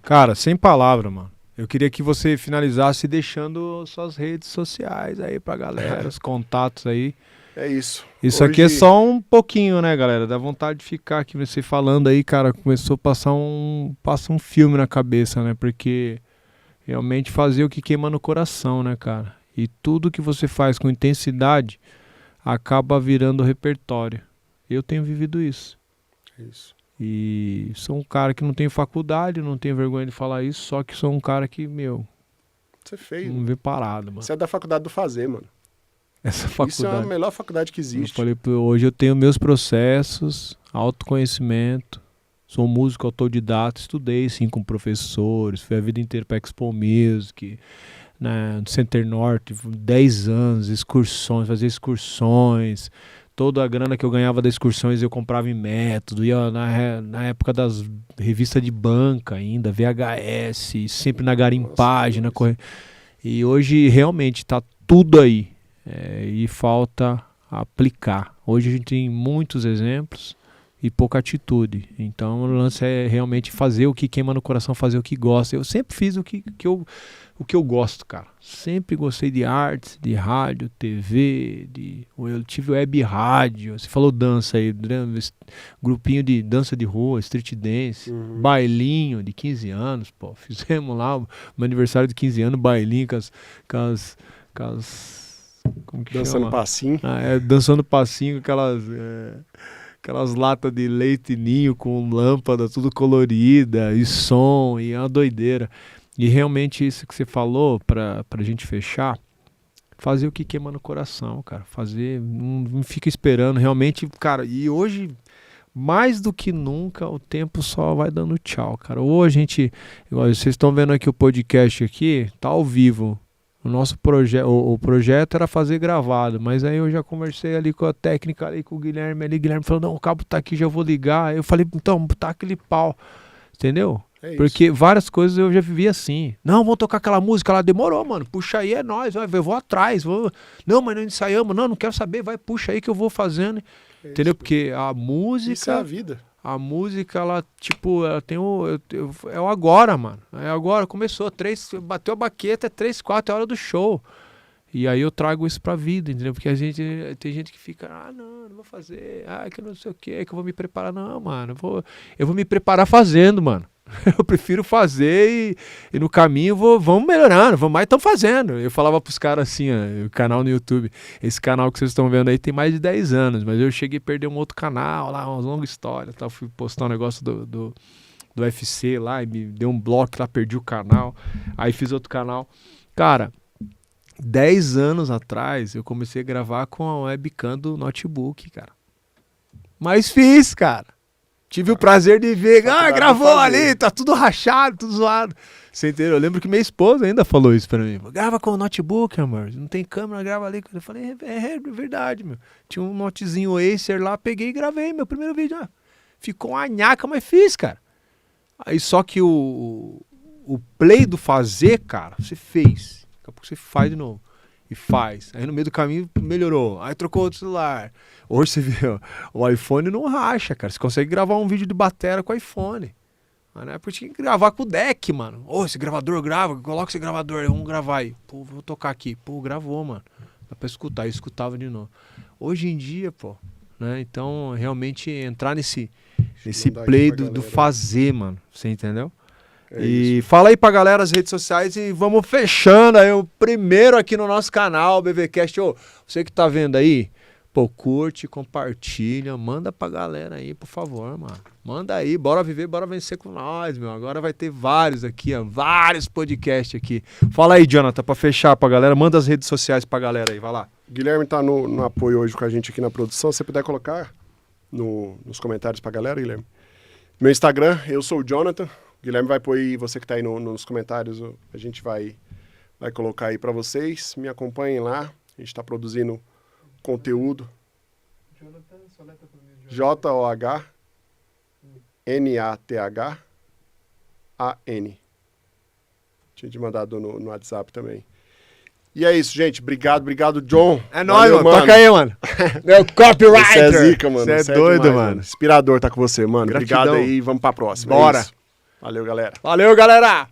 Cara, sem palavra, mano. Eu queria que você finalizasse deixando suas redes sociais aí pra galera, os contatos aí. É isso. Isso hoje... aqui é só um pouquinho, né, galera? Dá vontade de ficar aqui, você falando aí, cara, começou a passa um filme na cabeça, né? Porque realmente fazer o que queima no coração, né, cara? E tudo que você faz com intensidade acaba virando repertório. Eu tenho vivido isso. Isso. E sou um cara que não tem faculdade, não tenho vergonha de falar isso, só que sou um cara que, você fez, não vê parado, mano. Você é da faculdade do fazer, mano. Essa faculdade. Isso é a melhor faculdade que existe. Eu falei, hoje eu tenho meus processos, autoconhecimento, Sou um músico autodidata, estudei sim com professores, fui a vida inteira para Expo Music, no Center Norte, 10 anos, excursões, fazia excursões. Toda a grana que eu ganhava das excursões eu comprava em método, ia na época das revistas de banca ainda, VHS, sempre na garimpagem, e hoje realmente está tudo aí, e falta aplicar. Hoje a gente tem muitos exemplos e pouca atitude. Então o lance é realmente fazer o que queima no coração, fazer o que gosta. Eu sempre fiz o que eu gosto, cara. Sempre gostei de artes, de rádio, TV, eu tive web rádio. Você falou dança aí, grupinho de dança de rua, street dance, bailinho de 15 anos, pô. Fizemos lá o meu aniversário de 15 anos, bailinho com as como que dançando chama? Passinho. Dançando passinho com aquelas latas de leite ninho com lâmpada tudo colorida e som, e é uma doideira. E realmente isso que você falou, pra gente fechar, fazer o que queima no coração, cara. Fazer, não fica esperando, realmente, cara. E hoje, mais do que nunca, o tempo só vai dando tchau, cara. Ou a gente, vocês estão vendo aqui o podcast aqui, tá ao vivo. O nosso projeto era fazer gravado, mas aí eu já conversei ali com a técnica, ali com o Guilherme ali. Guilherme falou, não, o cabo tá aqui, já vou ligar. Eu falei, então, tá aquele pau, entendeu? Porque várias coisas eu já vivi assim. Não, vamos tocar aquela música lá, demorou, mano. Puxa aí, é nóis, eu vou atrás. Não, mas não ensaiamos, não quero saber, vai, puxa aí que eu vou fazendo. Entendeu? Porque a música... Isso é a vida. A música, ela, tipo, ela tem é o agora, mano. É agora, começou, bateu a baqueta, é 3, 4 horas do show. E aí eu trago isso pra vida, entendeu? Porque tem gente que fica, não vou fazer, que não sei o que eu vou me preparar. Não, mano, eu vou me preparar fazendo, mano. Eu prefiro fazer e no caminho vamos melhorando, mas estamos fazendo. Eu falava pros caras assim, o canal no YouTube, esse canal que vocês estão vendo aí tem mais de 10 anos, mas eu cheguei a perder um outro canal lá, uma longa história, tá? Fui postar um negócio do UFC lá e me deu um bloco lá, perdi o canal, aí fiz outro canal. Cara, 10 anos atrás eu comecei a gravar com a webcam do notebook, cara. Mas fiz, cara. Tive o prazer de ver, gravou ali, tá tudo rachado, tudo zoado. Você entendeu? Eu lembro que minha esposa ainda falou isso pra mim. Grava com o notebook, amor, não tem câmera, grava ali. Eu falei, é verdade, meu. Tinha um notezinho Acer lá, peguei e gravei meu primeiro vídeo. Ficou uma nhaca, mas fiz, cara. Aí só que o play do fazer, cara, você fez. Daqui a pouco você faz de novo. E faz. Aí no meio do caminho melhorou. Aí trocou outro celular. Hoje você vê, o iPhone não racha, cara. Você consegue gravar um vídeo de batera com o iPhone. Mas na época tinha que gravar com o deck, mano. Esse gravador grava, coloca esse gravador, vamos gravar aí. Pô, vou tocar aqui. Pô, gravou, mano. Dá pra escutar. Eu escutava de novo. Hoje em dia, pô, né? Então, realmente entrar nesse play do fazer, mano. Você entendeu? E fala aí pra galera as redes sociais e vamos fechando aí o primeiro aqui no nosso canal, BVcast. Você que tá vendo aí, pô, curte, compartilha, manda pra galera aí, por favor, mano. Manda aí, bora viver, bora vencer com nós, meu. Agora vai ter vários aqui, vários podcasts aqui. Fala aí, Jonathan, pra fechar pra galera, manda as redes sociais pra galera aí, vai lá. Guilherme tá no apoio hoje com a gente aqui na produção, se você puder colocar nos comentários pra galera, Guilherme. Meu Instagram, eu sou o Jonathan. Guilherme vai pôr aí, você que tá aí nos comentários, a gente vai colocar aí pra vocês. Me acompanhem lá, a gente tá produzindo conteúdo. Jonathan, só letra pra mim. J-O-H-N-A-T-H-A-N. Tinha te mandado no WhatsApp também. E é isso, gente. Obrigado, John. É nóis, mano. Toca aí, mano. Meu copywriter. Você é zica, mano. Você é doido, demais, mano. Inspirador tá com você, mano. Gratidão. Obrigado aí, vamos pra próxima. Bora. Valeu, galera. Valeu, galera.